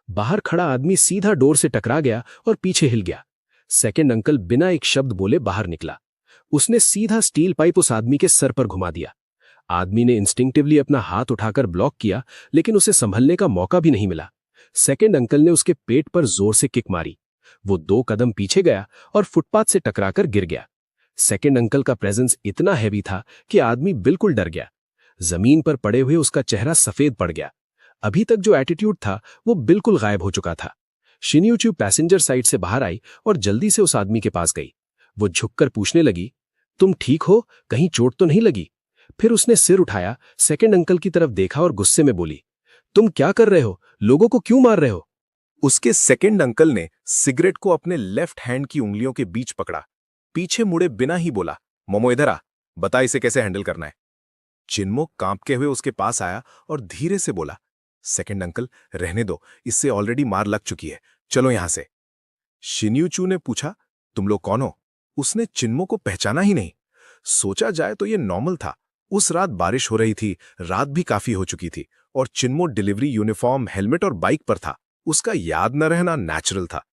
बाहर खड़ा आदमी सीधा डोर से टकरा गया और पीछे हिल गया। सेकंड अंकल बिना एक शब्द बोले बाहर निकला। उसने सीधा स्टील पाइप उस आदमी के सर पर घुमा दिया। आदमी ने इंस्टिंक्टिवली अपना हाथ उठाकर ब्लॉक किया, लेकिन उसे संभलने का मौका भी नहीं मिला। सेकंड अंकल ने उसके पेट पर जोर से किक मारी। वो 2 कदम पीछे गया और फुटपाथ से टकराकर गिर गया। सेकंड अंकल का प्रेजेंस इतना हैवी था कि आदमी बिल्कुल डर गया। जमीन पर पड़े हुए उसका चेहरा सफेद पड़ गया। अभी तक जो एटीट्यूड था वो बिल्कुल गायब हो चुका था। शिन्यूचू पैसेंजर साइड से बाहर आई और जल्दी से उस आदमी के पास गई। वो झुककर पूछने लगी, तुम ठीक हो? कहीं चोट तो नहीं लगी? फिर उसने सिर उठाया, सेकंड अंकल की तरफ देखा और गुस्से में बोली, तुम क्या कर रहे हो? लोगों को क्यों मार रहे हो? उसके सेकंड अंकल ने सिगरेट को अपने लेफ्ट हैंड की उंगलियों के बीच पकड़ा, पीछे मुड़े बिना ही बोला, मोमो इधर आ, बता इसे कैसे हैंडल करना है। चिन्मो कांपते हुए उसके पास आया और धीरे से बोला, सेकंड अंकल रहने दो, इससे ऑलरेडी मार लग चुकी है, चलो यहां से। शिन्यूचू ने पूछा, तुम लोग कौन हो? उसने चिन्मो को पहचाना ही नहीं। सोचा जाए तो यह नॉर्मल था। उस रात बारिश हो रही थी, रात भी काफी हो चुकी थी और चिन्मो डिलीवरी यूनिफॉर्म, हेलमेट और बाइक पर था। उसका याद न रहना नेचुरल था,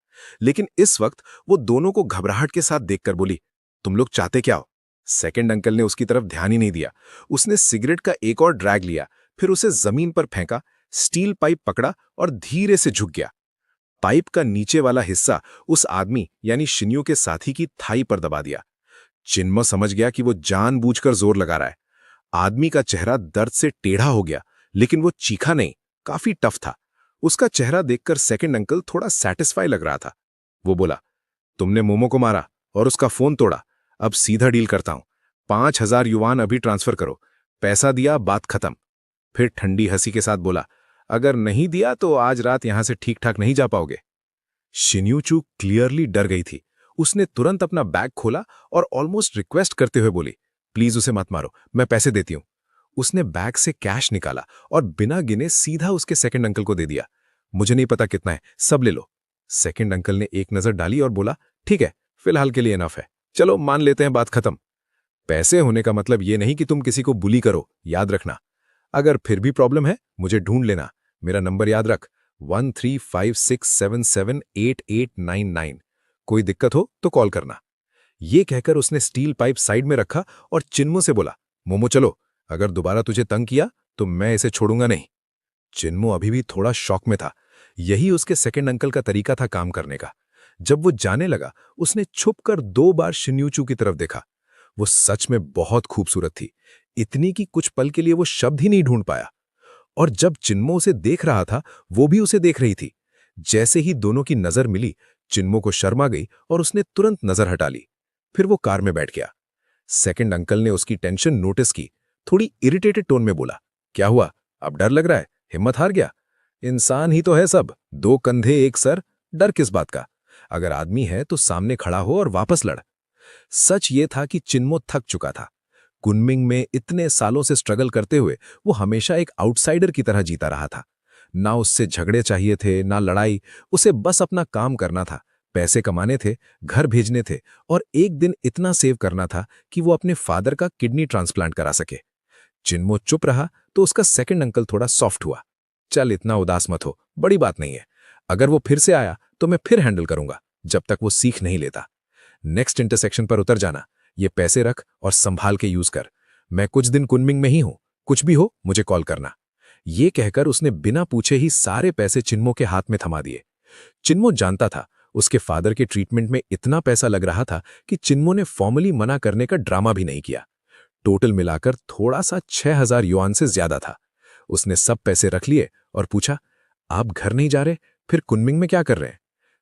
लेकिन इस वक्त वो दोनों को घबराहट के साथ देखकर बोली, तुम लोग चाहते क्या हो? सेकंड अंकल ने उसकी तरफ ध्यान ही नहीं दिया। उसने सिगरेट का एक और ड्रैग लिया, फिर उसे जमीन पर फेंका, स्टील पाइप पकड़ा और धीरे से झुक गया। पाइप का नीचे वाला हिस्सा उस आदमी यानी शिन्यू के साथी की थाई पर दबा दिया। चिन्मो समझ गया कि वो जानबूझकर जोर लगा रहा है। आदमी का चेहरा दर्द से टेढ़ा हो गया, लेकिन वो चीखा नहीं, काफी टफ था। उसका चेहरा देखकर सेकंड अंकल थोड़ा सैटिस्फाई लग रहा था। वो बोला, तुमने मोमो को मारा और उसका फोन तोड़ा, अब सीधा डील करता हूं। 5000 युआन अभी ट्रांसफर करो। पैसा दिया, बात खत्म। फिर ठंडी हंसी के साथ बोला, अगर नहीं दिया तो आज रात यहां से ठीक ठाक नहीं जा पाओगे। शिन्यूचू क्लियरली डर गई थी। उसने तुरंत अपना बैग खोला और ऑलमोस्ट रिक्वेस्ट करते हुए बोली, प्लीज उसे मत मारो, मैं पैसे देती हूं। उसने बैग से कैश निकाला और बिना गिने सीधा उसके सेकंड अंकल को दे दिया। मुझे नहीं पता कितना है, सब ले लो। सेकंड अंकल ने एक नजर डाली और बोला, ठीक है, फिलहाल के लिए इनफ है, चलो मान लेते हैं, बात खत्म। पैसे होने का मतलब ये नहीं कि तुम किसी को बुली करो, याद रखना। अगर फिर भी प्रॉब्लम है मुझे ढूंढ लेना, मेरा नंबर याद रख, 1356778899। कोई दिक्कत हो तो कॉल करना। ये कहकर उसने स्टील पाइप साइड में रखा और चिन्मो से बोला, मोमो चलो, अगर दोबारा तुझे तंग किया तो मैं इसे छोड़ूंगा नहीं। चिन्मो अभी भी थोड़ा शॉक में था। यही उसके सेकंड अंकल का तरीका था काम करने का। जब वो जाने लगा, उसने छुपकर 2 बार शिन्यूचू की तरफ देखा। वो सच में बहुत खूबसूरत थी, इतनी कि कुछ पल के लिए वो शब्द ही नहीं ढूंढ पाया। और जब चिन्मो उसे देख रहा था, वो भी उसे देख रही थी। जैसे ही दोनों की नजर मिली, चिन्मो को शर्म आ गई और उसने तुरंत नजर हटा ली। फिर वो कार में बैठ गया। सेकंड अंकल ने उसकी टेंशन नोटिस की, थोड़ी इरिटेटेड टोन में बोला, क्या हुआ, अब डर लग रहा है? हिम्मत हार गया? इंसान ही तो है सब, 2 कंधे एक सर, डर किस बात का? अगर आदमी है तो सामने खड़ा हो और वापस लड़। सच ये था कि चिन्मो थक चुका था। कुनमिंग में इतने सालों से स्ट्रगल करते हुए वो हमेशा एक आउटसाइडर की तरह जीता रहा था। ना उससे झगड़े चाहिए थे, ना लड़ाई। उसे बस अपना काम करना था, पैसे कमाने थे, घर भेजने थे और एक दिन इतना सेव करना था कि वो अपने फादर का किडनी ट्रांसप्लांट करा सके। चिन्मो चुप रहा तो उसका सेकंड अंकल थोड़ा सॉफ्ट हुआ। चल इतना उदास मत हो, बड़ी बात नहीं है। अगर वो फिर से आया तो मैं फिर हैंडल करूंगा, जब तक वो सीख नहीं लेता। नेक्स्ट इंटरसेक्शन पर उतर जाना, ये पैसे रख और संभाल के यूज कर। मैं कुछ दिन कुनमिंग में ही हूं, कुछ भी हो मुझे कॉल करना। ये कहकर उसने बिना पूछे ही सारे पैसे चिन्मो के हाथ में थमा दिए। चिन्मो जानता था उसके फादर के ट्रीटमेंट में इतना पैसा लग रहा था कि चिन्मो ने फॉर्मली मना करने का ड्रामा भी नहीं किया। टोटल मिलाकर थोड़ा सा 6000 युआन से ज्यादा था। उसने सब पैसे रख लिए और पूछा, आप घर नहीं जा रहे, फिर कुनमिंग में क्या कर रहे हैं?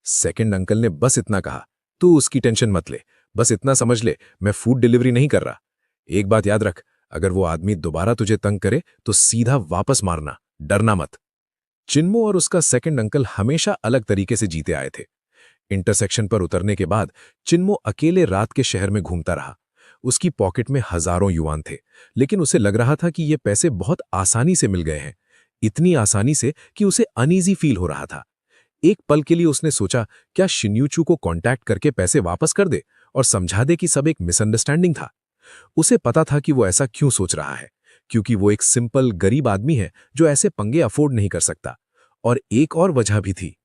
सेकंड अंकल ने बस इतना कहा, तू उसकी टेंशन मत ले, बस इतना समझ ले, मैं फूड डिलीवरी नहीं कर रहा। एक बात याद रख, अगर वो आदमी दोबारा तुझे तंग करे तो सीधा वापस मारना, डरना मत। चिन्मो और उसका सेकंड अंकल हमेशा अलग तरीके से जीते आए थे। इंटरसेक्शन पर उतरने के बाद चिन्मो अकेले रात के शहर में घूमता रहा। उसकी पॉकेट में हजारों युआन थे, लेकिन उसे लग रहा था कि ये पैसे बहुत आसानी से मिल गए हैं, इतनी आसानी से कि उसे अनईजी फील हो रहा था। एक पल के लिए उसने सोचा, क्या शिन्यूचू को कांटेक्ट करके पैसे वापस कर दे और समझा दे कि सब एक मिसअंडरस्टैंडिंग था। उसे पता था कि वो ऐसा क्यों सोच रहा है, क्योंकि वो एक सिंपल गरीब आदमी है जो ऐसे पंगे अफोर्ड नहीं कर सकता। और एक और वजह भी थी,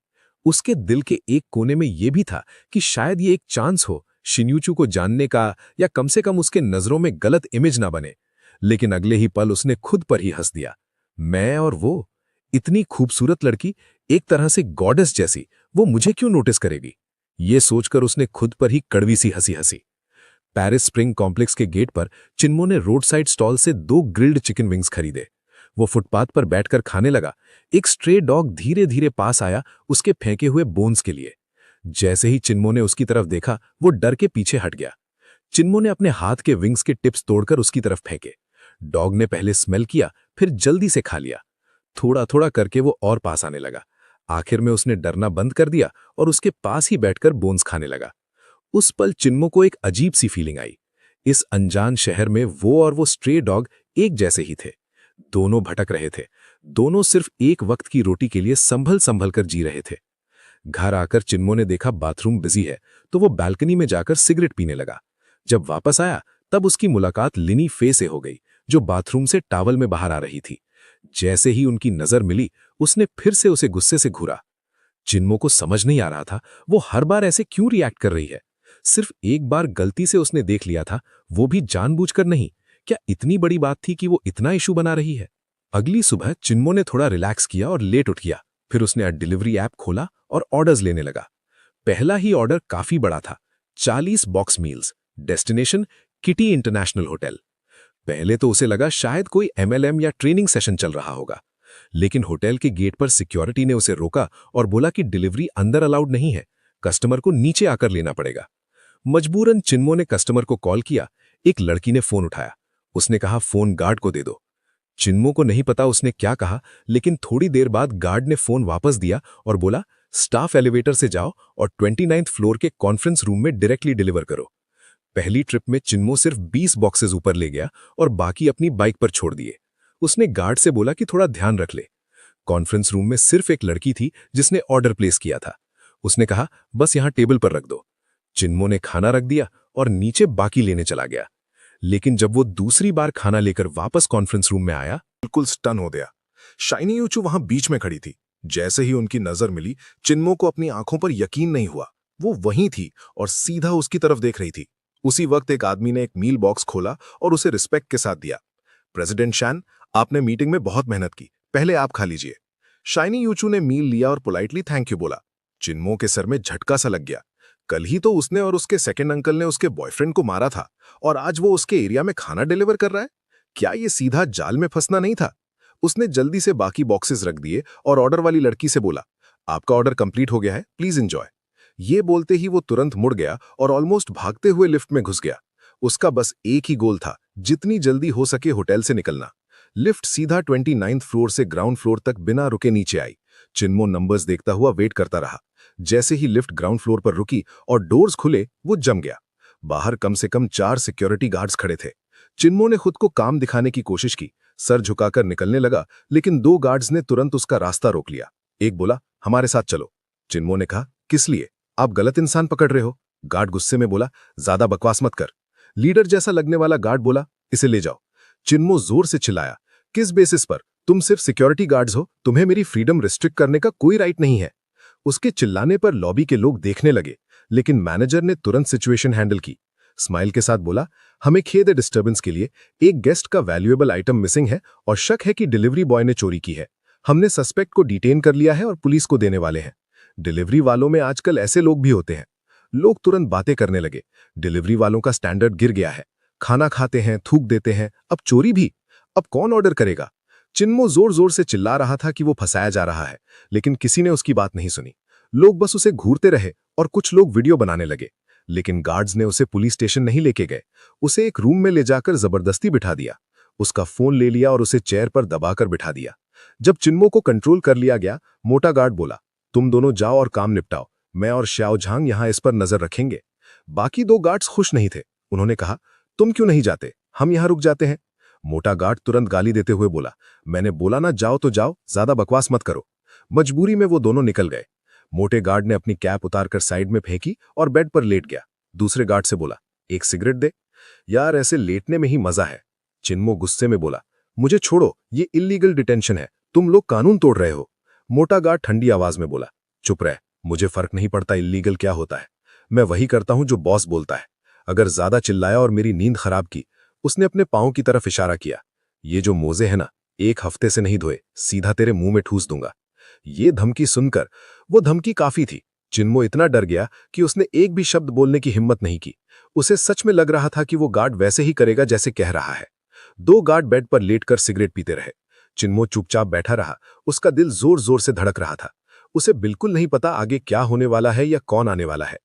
उसके दिल के एक कोने में यह भी था कि शायद ये एक चांस हो शिन्यूचू को जानने का, या कम से कम उसके नजरों में गलत इमेज ना बने। लेकिन अगले ही पल उसने खुद पर ही हंस दिया। मैं और वो, इतनी खूबसूरत लड़की, एक तरह से गॉडेस जैसी, वो मुझे क्यों नोटिस करेगी? ये सोचकर उसने खुद पर ही कड़वी सी हंसी हंसी। पेरिस स्प्रिंग कॉम्प्लेक्स के गेट पर चिन्मो ने रोड साइड स्टॉल से 2 ग्रिल्ड चिकन विंग्स खरीदे। वो फुटपाथ पर बैठकर खाने लगा। एक स्ट्रे डॉग धीरे धीरे पास आया उसके फेंके हुए बोन्स के लिए। जैसे ही चिन्मो ने उसकी तरफ देखा, वो डर के पीछे हट गया। चिन्मो ने अपने हाथ के विंग्स के टिप्स तोड़कर उसकी तरफ फेंके। डॉग ने पहले स्मेल किया, फिर जल्दी से खा लिया। थोड़ा थोड़ा करके वो और पास आने लगा। आखिर में उसने डरना बंद कर दिया और उसके पास ही बैठकर बोन्स खाने लगा। उस पल चिन्मो को एक अजीब सी फीलिंग आई। इस अनजान शहर में वो और वो स्ट्रे डॉग एक जैसे ही थे। दोनों भटक रहे थे। दोनों सिर्फ एक वक्त की रोटी के लिए संभल संभल कर जी रहे थे। घर आकर चिन्मो ने देखा बाथरूम बिजी है, तो वो बालकनी में जाकर सिगरेट पीने लगा। जब वापस आया तब उसकी मुलाकात लिनी फे से हो गई, जो बाथरूम से टॉवल में बाहर आ रही थी। जैसे ही उनकी नजर मिली, उसने फिर से उसे गुस्से से घूरा। चिन्मो को समझ नहीं आ रहा था वो हर बार ऐसे क्यों रिएक्ट कर रही है। सिर्फ एक बार गलती से उसने देख लिया था, वो भी जानबूझकर नहीं। क्या इतनी बड़ी बात थी कि वो इतना इशू बना रही है? अगली सुबह चिन्मो ने थोड़ा रिलैक्स किया और लेट उठ गया। फिर उसने डिलीवरी ऐप खोला और ऑर्डर्स लेने लगा। पहला ही ऑर्डर काफी बड़ा था, 40 box meals, destination kitty international hotel. पहले तो उसे लगा शायद कोई MLM या ट्रेनिंग सेशन चल रहा होगा, लेकिन होटल के गेट पर सिक्योरिटी ने उसे रोका और बोला कि डिलीवरी अंदर अलाउड नहीं है, कस्टमर को नीचे आकर लेना पड़ेगा। मजबूरन चिन्मो ने कस्टमर को कॉल किया। एक लड़की ने फोन उठाया। उसने कहा फोन गार्ड को दे दो। चिन्मो को नहीं पता उसने क्या कहा, लेकिन थोड़ी देर बाद गार्ड ने फोन वापस दिया और बोला स्टाफ एलिवेटर से जाओ और 29th फ्लोर के कॉन्फ्रेंस रूम में डायरेक्टली डिलीवर करो। पहली ट्रिप में चिन्मो सिर्फ 20 बॉक्सेस ऊपर ले गया और बाकी अपनी बाइक पर छोड़ दिए। उसने गार्ड से बोला कि थोड़ा ध्यान रख ले। कॉन्फ्रेंस रूम में सिर्फ एक लड़की थी जिसने ऑर्डर प्लेस किया था। उसने कहा बस यहां टेबल पर रख दो। चिन्मो ने खाना रख दिया और नीचे बाकी लेने चला गया। लेकिन जब वो दूसरी बार खाना लेकर वापस कॉन्फ्रेंस रूम में आया, बिल्कुल स्टन हो गया। शाइनी यूचू वहां बीच में खड़ी थी। जैसे ही उनकी नजर मिली, चिन्मो को अपनी आंखों पर यकीन नहीं हुआ। वो वहीं थी और सीधा उसकी तरफ देख रही थी। उसी वक्त एक आदमी ने एक मील बॉक्स खोला और उसे रिस्पेक्ट के साथ दिया। प्रेसिडेंट शैन, आपने मीटिंग में बहुत मेहनत की, पहले आप खा लीजिए। शाइनी यूचू ने मील लिया और पोलाइटली थैंक यू बोला। चिन्मो के सर में झटका सा लग गया। कल ही तो उसने और उसके सेकंड अंकल ने उसके बॉयफ्रेंड को मारा था और आज वो उसके एरिया में खाना डिलीवर कर रहा है। क्या ये सीधा जाल में फंसना नहीं था? उसने जल्दी से बाकी बॉक्सेस रख दिए और ऑर्डर वाली लड़की से बोला, आपका ऑर्डर कंप्लीट हो गया है, प्लीज एंजॉय। ये बोलते ही वो तुरंत मुड़ गया और ऑलमोस्ट भागते हुए लिफ्ट में घुस गया। उसका बस एक ही गोल था, जितनी जल्दी हो सके होटल से निकलना। लिफ्ट सीधा 29th फ्लोर से ग्राउंड फ्लोर तक बिना रुके नीचे आई। चिन्मो नंबर्स देखता हुआ वेट करता रहा। जैसे ही लिफ्ट ग्राउंड फ्लोर पर रुकी और डोर्स खुले, वो जम गया। बाहर कम से कम 4 सिक्योरिटी गार्ड्स खड़े थे। चिन्मो ने खुद को काम दिखाने की कोशिश की, सर झुकाकर निकलने लगा, लेकिन 2 गार्ड्स ने तुरंत उसका रास्ता रोक लिया। एक बोला, हमारे साथ चलो। चिन्मो ने कहा, किस लिए? आप गलत इंसान पकड़ रहे हो। गार्ड गुस्से में बोला, ज्यादा बकवास मत कर। लीडर जैसा लगने वाला गार्ड बोला, इसे ले जाओ। चिन्मो जोर से चिल्लाया, किस बेसिस पर? तुम सिर्फ सिक्योरिटी गार्ड्स हो, तुम्हें मेरी फ्रीडम रिस्ट्रिक्ट करने का कोई राइट नहीं है। उसके चिल्लाने पर लॉबी के लोग देखने लगे, लेकिन मैनेजर ने तुरंत सिचुएशन हैंडल की। स्माइल के साथ बोला, हमें खेद है डिस्टर्बेंस के लिए। एक गेस्ट का वैल्यूएबल आइटम मिसिंग है और शक है कि डिलीवरी बॉय ने चोरी की है। हमने सस्पेक्ट को डिटेन कर लिया है और पुलिस को देने वाले हैं। डिलीवरी वालों में आजकल ऐसे लोग भी होते हैं। लोग तुरंत बातें करने लगे। डिलीवरी वालों का स्टैंडर्ड गिर गया है। खाना खाते हैं, थूक देते हैं, अब चोरी भी। अब कौन ऑर्डर करेगा? चिन्मो जोर जोर से चिल्ला रहा था कि वो फंसाया जा रहा है, लेकिन किसी ने उसकी बात नहीं सुनी। लोग बस उसे घूरते रहे और कुछ लोग वीडियो बनाने लगे, लेकिन गार्ड्स ने उसे पुलिस स्टेशन नहीं लेके गए। उसे एक रूम में ले जाकर जबरदस्ती बिठा दिया। उसका फोन ले लिया और उसे चेयर पर दबाकर बिठा दिया। जब चिन्मो को कंट्रोल कर लिया गया, मोटा गार्ड बोला, तुम दोनों जाओ और काम निपटाओ, मैं और श्याओ झांग यहां इस पर नजर रखेंगे। बाकी 2 गार्ड्स खुश नहीं थे। उन्होंने कहा, तुम क्यों नहीं जाते, हम यहां रुक जाते हैं। मोटा गार्ड तुरंत गाली देते हुए बोला, मैंने बोला ना जाओ तो जाओ, ज्यादा बकवास मत करो। मजबूरी में वो दोनों निकल गए। मोटे गार्ड ने अपनी कैप उतारकर साइड में फेंकी और बेड पर लेट गया। दूसरे गार्ड से बोला, एक सिगरेट दे। यार, ऐसे लेटने में ही मजा है। चिन्मो गुस्से में बोला, मुझे छोड़ो, ये इल्लीगल डिटेंशन है, तुम लोग कानून तोड़ रहे हो। मोटा गार्ड ठंडी आवाज में बोला, चुप रह, मुझे फर्क नहीं पड़ता इल्लीगल क्या होता है। मैं वही करता हूं जो बॉस बोलता है। अगर ज्यादा चिल्लाया और मेरी नींद खराब की, उसने अपने पांव की तरफ इशारा किया। ये जो मोजे हैं ना, 1 हफ्ते से नहीं धोए, सीधा तेरे मुंह में ठूस दूंगा। ये धमकी सुनकर, वो धमकी काफी थी, चिन्मो इतना डर गया कि उसने एक भी शब्द बोलने की हिम्मत नहीं की। उसे सच में लग रहा था कि वो गार्ड वैसे ही करेगा जैसे कह रहा है। 2 गार्ड बेड पर लेटकर सिगरेट पीते रहे। चिन्मो चुपचाप बैठा रहा, उसका दिल जोर जोर से धड़क रहा था। उसे बिल्कुल नहीं पता आगे क्या होने वाला है या कौन आने वाला है।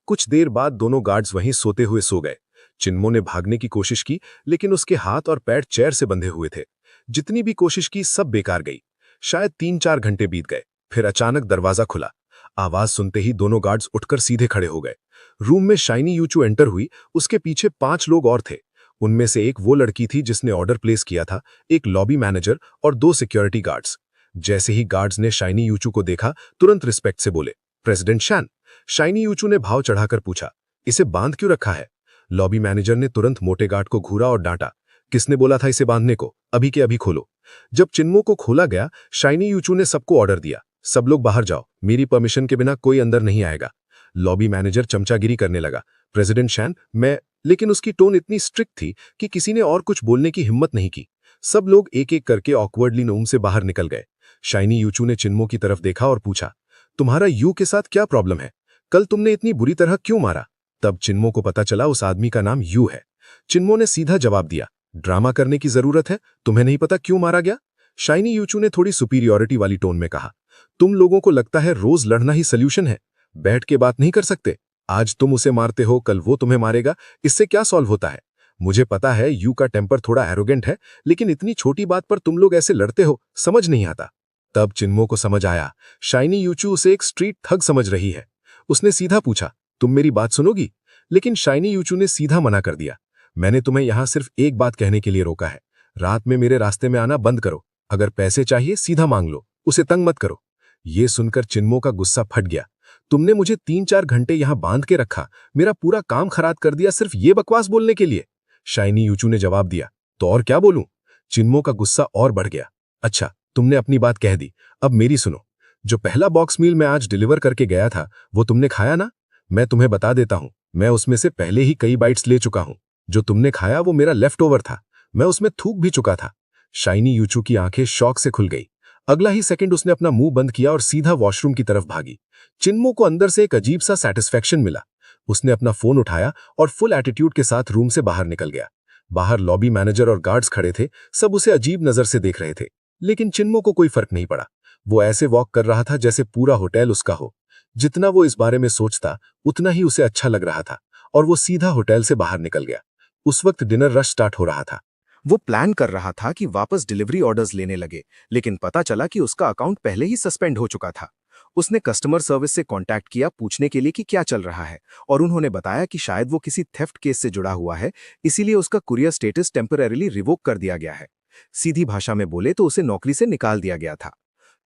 कुछ देर बाद दोनों गार्ड्स वहीं सोते हुए सो गए। चिन्मो ने भागने की कोशिश की, लेकिन उसके हाथ और पैर चेयर से बंधे हुए थे। जितनी भी कोशिश की सब बेकार गई। शायद 3-4 घंटे बीत गए, फिर अचानक दरवाजा खुला। आवाज सुनते ही दोनों गार्ड्स उठकर सीधे खड़े हो गए। रूम में शाइनी यूचू एंटर हुई, उसके पीछे 5 लोग और थे। उनमें से एक वो लड़की थी जिसने ऑर्डर प्लेस किया था, एक लॉबी मैनेजर और 2 सिक्योरिटी गार्ड्स। जैसे ही गार्ड्स ने शाइनी यूचू को देखा, तुरंत रिस्पेक्ट से बोले, प्रेसिडेंट शैन। शाइनी यूचू ने भाव चढ़ाकर पूछा, इसे बांध क्यों रखा है? लॉबी मैनेजर ने तुरंत मोटे गार्ड को घूरा और डांटा, किसने बोला था इसे बांधने को? अभी के अभी खोलो। जब चिन्मो को खोला गया, शाइनी यूचू ने सबको ऑर्डर दिया, सब लोग बाहर जाओ, मेरी परमिशन के बिना कोई अंदर नहीं आएगा। लॉबी मैनेजर चमचागिरी करने लगा, प्रेसिडेंट शैन, मैं। लेकिन उसकी टोन इतनी स्ट्रिक्ट थी कि किसी ने और कुछ बोलने की हिम्मत नहीं की। सब लोग एक एक करके ऑकवर्डली रूम से बाहर निकल गए। शाइनी यूचू ने चिन्मो की तरफ देखा और पूछा, तुम्हारा यू के साथ क्या प्रॉब्लम है? कल तुमने इतनी बुरी तरह क्यों मारा? तब चिन्मो को पता चला उस आदमी का नाम यू है। चिन्मो ने सीधा जवाब दिया, ड्रामा करने की जरूरत है? तुम्हें नहीं पता क्यों मारा गया? शाइनी यूचू ने थोड़ी सुपीरियॉरिटी वाली टोन में कहा, तुम लोगों को लगता है रोज लड़ना ही सल्यूशन है, बैठ के बात नहीं कर सकते? आज तुम उसे मारते हो, कल वो तुम्हें मारेगा, इससे क्या सॉल्व होता है? मुझे पता है यू का टेम्पर थोड़ा एरोगेंट है, लेकिन इतनी छोटी बात पर तुम लोग ऐसे लड़ते हो, समझ नहीं आता। तब चिन्मो को समझ आया, शाइनी यूचू उसे एक स्ट्रीट थग समझ रही है। उसने सीधा पूछा, तुम मेरी बात सुनोगी? लेकिन शाइनी यूचू ने सीधा मना कर दिया, मैंने तुम्हें यहां सिर्फ एक बात कहने के लिए रोका है, रात में मेरे रास्ते में आना बंद करो। अगर पैसे चाहिए सीधा मांग लो, उसे तंग मत करो। ये सुनकर चिन्मो का गुस्सा फट गया, तुमने मुझे 3-4 घंटे यहां बांध के रखा, मेरा पूरा काम खराब कर दिया सिर्फ ये बकवास बोलने के लिए। शाइनी यूचू ने जवाब दिया, तो और क्या बोलूं? चिन्मो का गुस्सा और बढ़ गया। अच्छा, तुमने अपनी बात कह दी, अब मेरी सुनो। जो पहला बॉक्स मील मैं आज डिलीवर करके गया था, वो तुमने खाया ना? मैं तुम्हें बता देता हूं, मैं उसमें से पहले ही कई बाइट्स ले चुका हूं। जो तुमने खाया वो मेरा लेफ्ट ओवर था, मैं उसमें थूक भी चुका था। शाइनी यूचू की आंखें शौक से खुल गई। अगला ही सेकंड उसने अपना मुंह बंद किया और सीधा वॉशरूम की तरफ भागी। चिन्मो को अंदर से एक अजीब सा सैटिस्फैक्शन मिला। उसने अपना फोन उठाया और फुल एटीट्यूड के साथ रूम से बाहर निकल गया। बाहर लॉबी मैनेजर और गार्ड्स खड़े थे, सब उसे अजीब नजर से देख रहे थे, लेकिन चिन्मो को कोई फर्क नहीं पड़ा। वो ऐसे वॉक कर रहा था जैसे पूरा होटल उसका हो। जितना वो इस बारे में सोचता, उतना ही उसे अच्छा लग रहा था, और वो सीधा होटल से बाहर निकल गया। उस वक्त डिनर रश स्टार्ट हो रहा था। वो प्लान कर रहा था कि वापस डिलीवरी ऑर्डर्स लेने लगे, लेकिन पता चला कि उसका अकाउंट पहले ही सस्पेंड हो चुका था। उसने कस्टमर सर्विस से कांटेक्ट किया पूछने के लिए कि क्या चल रहा है, और उन्होंने बताया कि शायद वो किसी थेफ्ट केस से जुड़ा हुआ है, इसीलिए उसका कुरियर स्टेटस टेम्परेरीली रिवोक कर दिया गया है। सीधी भाषा में बोले तो उसे नौकरी से निकाल दिया गया था।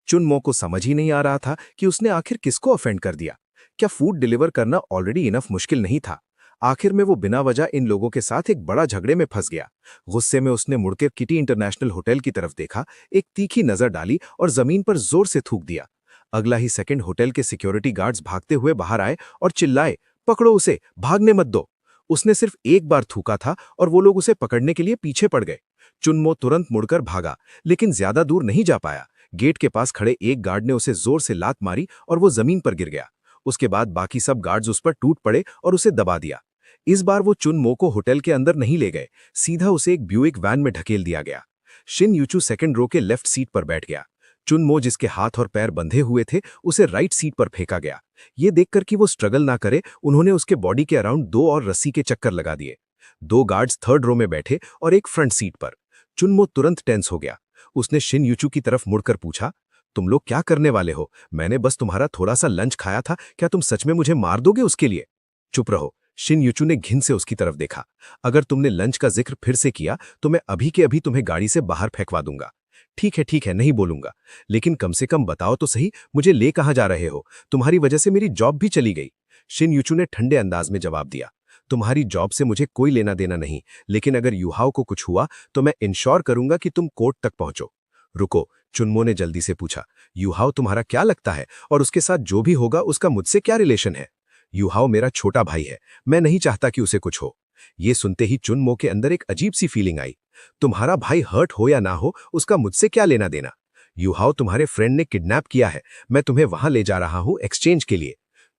चुनमो को समझ ही नहीं आ रहा था कि उसने आखिर किसको ऑफेंड कर दिया। क्या फूड डिलीवर करना ऑलरेडी इनफ मुश्किल नहीं था? आखिर में वो बिना वजह इन लोगों के साथ एक बड़ा झगड़े में फंस गया। गुस्से में उसने मुड़कर किटी इंटरनेशनल होटल की तरफ देखा, एक तीखी नजर डाली और जमीन पर जोर से थूक दिया। अगला ही सेकंड होटल के सिक्योरिटी गार्ड्स भागते हुए बाहर आए और चिल्लाए, पकड़ो उसे, भागने मत दो। उसने सिर्फ एक बार थूका था और वो लोग उसे पकड़ने के लिए पीछे पड़ गए। चुनमो तुरंत मुड़कर भागा, लेकिन ज्यादा दूर नहीं जा पाया। गेट के पास खड़े एक गार्ड ने उसे जोर से लात मारी और वो जमीन पर गिर गया। उसके बाद बाकी सब गार्ड्स उस पर टूट पड़े और उसे दबा दिया। इस बार वो चुनमो को होटल के अंदर नहीं ले गए, सीधा उसे एक ब्यूइक वैन में ढकेल दिया गया। शिन यूचू सेकंड रो के लेफ्ट सीट पर बैठ गया। चुनमो जिसके हाथ और पैर बंधे हुए थे, उसे राइट सीट पर फेंका गया। ये देखकर कि वो स्ट्रगल ना करे, उन्होंने उसके बॉडी के अराउंड 2 और रस्सी के चक्कर लगा दिए। 2 गार्ड्स थर्ड रो में बैठे और एक फ्रंट सीट पर। चुनमो तुरंत टेंस हो गया। उसने शिन यूचू की तरफ मुड़कर पूछा, तुम लोग क्या करने वाले हो? मैंने बस तुम्हारा थोड़ा सा लंच खाया था, क्या तुम सच में मुझे मार दोगे उसके लिए? चुप रहो। शिन यूचू ने घिन से उसकी तरफ देखा। अगर तुमने लंच का जिक्र फिर से किया तो मैं अभी के अभी तुम्हें गाड़ी से बाहर फेंकवा दूंगा। ठीक है, नहीं बोलूंगा, लेकिन कम से कम बताओ तो सही, मुझे ले कहां जा रहे हो? तुम्हारी वजह से मेरी जॉब भी चली गई। शिन यूचू ने ठंडे अंदाज में जवाब दिया, तुम्हारी जॉब से मुझे कोई लेना देना नहीं, लेकिन अगर युहाओ को कुछ हुआ तो मैं इंश्योर करूंगा कि तुम कोर्ट तक पहुंचो। रुको, चुनमो ने जल्दी से पूछा, युहाओ तुम्हारा क्या लगता है, और उसके साथ जो भी होगा उसका मुझसे क्या रिलेशन है? युहाओ मेरा छोटा भाई है, मैं नहीं चाहता कि उसे कुछ हो। ये सुनते ही चुनमो के अंदर एक अजीब सी फीलिंग आई। तुम्हारा भाई हर्ट हो या ना हो, उसका मुझसे क्या लेना देना। युहाओ तुम्हारे फ्रेंड ने किडनैप किया है, मैं तुम्हें वहां ले जा रहा हूं एक्सचेंज के लिए।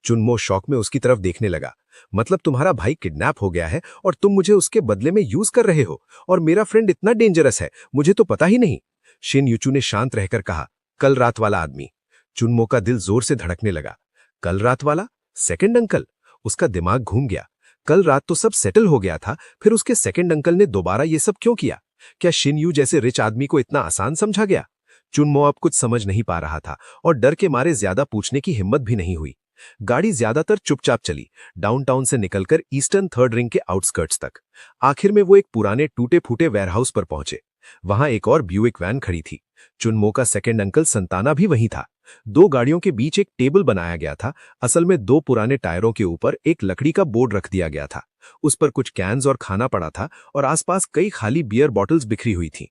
चुनमो शौक में उसकी तरफ देखने लगा। मतलब तुम्हारा भाई किडनैप हो गया है और तुम मुझे उसके बदले में यूज कर रहे हो, और मेरा फ्रेंड इतना डेंजरस है, मुझे तो पता ही नहीं। शिन यूचू ने शांत रहकर कहा, कल रात वाला आदमी। चुनमो का दिल जोर से धड़कने लगा। कल रात वाला? Second uncle? उसका दिमाग घूम गया। कल रात तो सब सेटल हो गया था, फिर उसके सेकंड अंकल ने दोबारा ये सब क्यों किया? क्या शिन यू जैसे रिच आदमी को इतना आसान समझा गया? चुनमो अब कुछ समझ नहीं पा रहा था और डर के मारे ज्यादा पूछने की हिम्मत भी नहीं हुई। गाड़ी ज्यादातर चुपचाप चली, डाउनटाउन से निकलकर ईस्टर्न थर्ड रिंग के आउटस्कर्ट्स तक। आखिर में वो एक पुराने टूटे फूटे वेयरहाउस पर पहुंचे। वहां एक और ब्यूइक वैन खड़ी थी। चुनमो का सेकंड अंकल संताना भी वहीं था। दो गाड़ियों के बीच एक टेबल बनाया गया था। असल में दो पुराने टायरों के ऊपर एक लकड़ी का बोर्ड रख दिया गया था। उस पर कुछ कैन्स और खाना पड़ा था और आसपास कई खाली बियर बॉटल्स बिखरी हुई थी।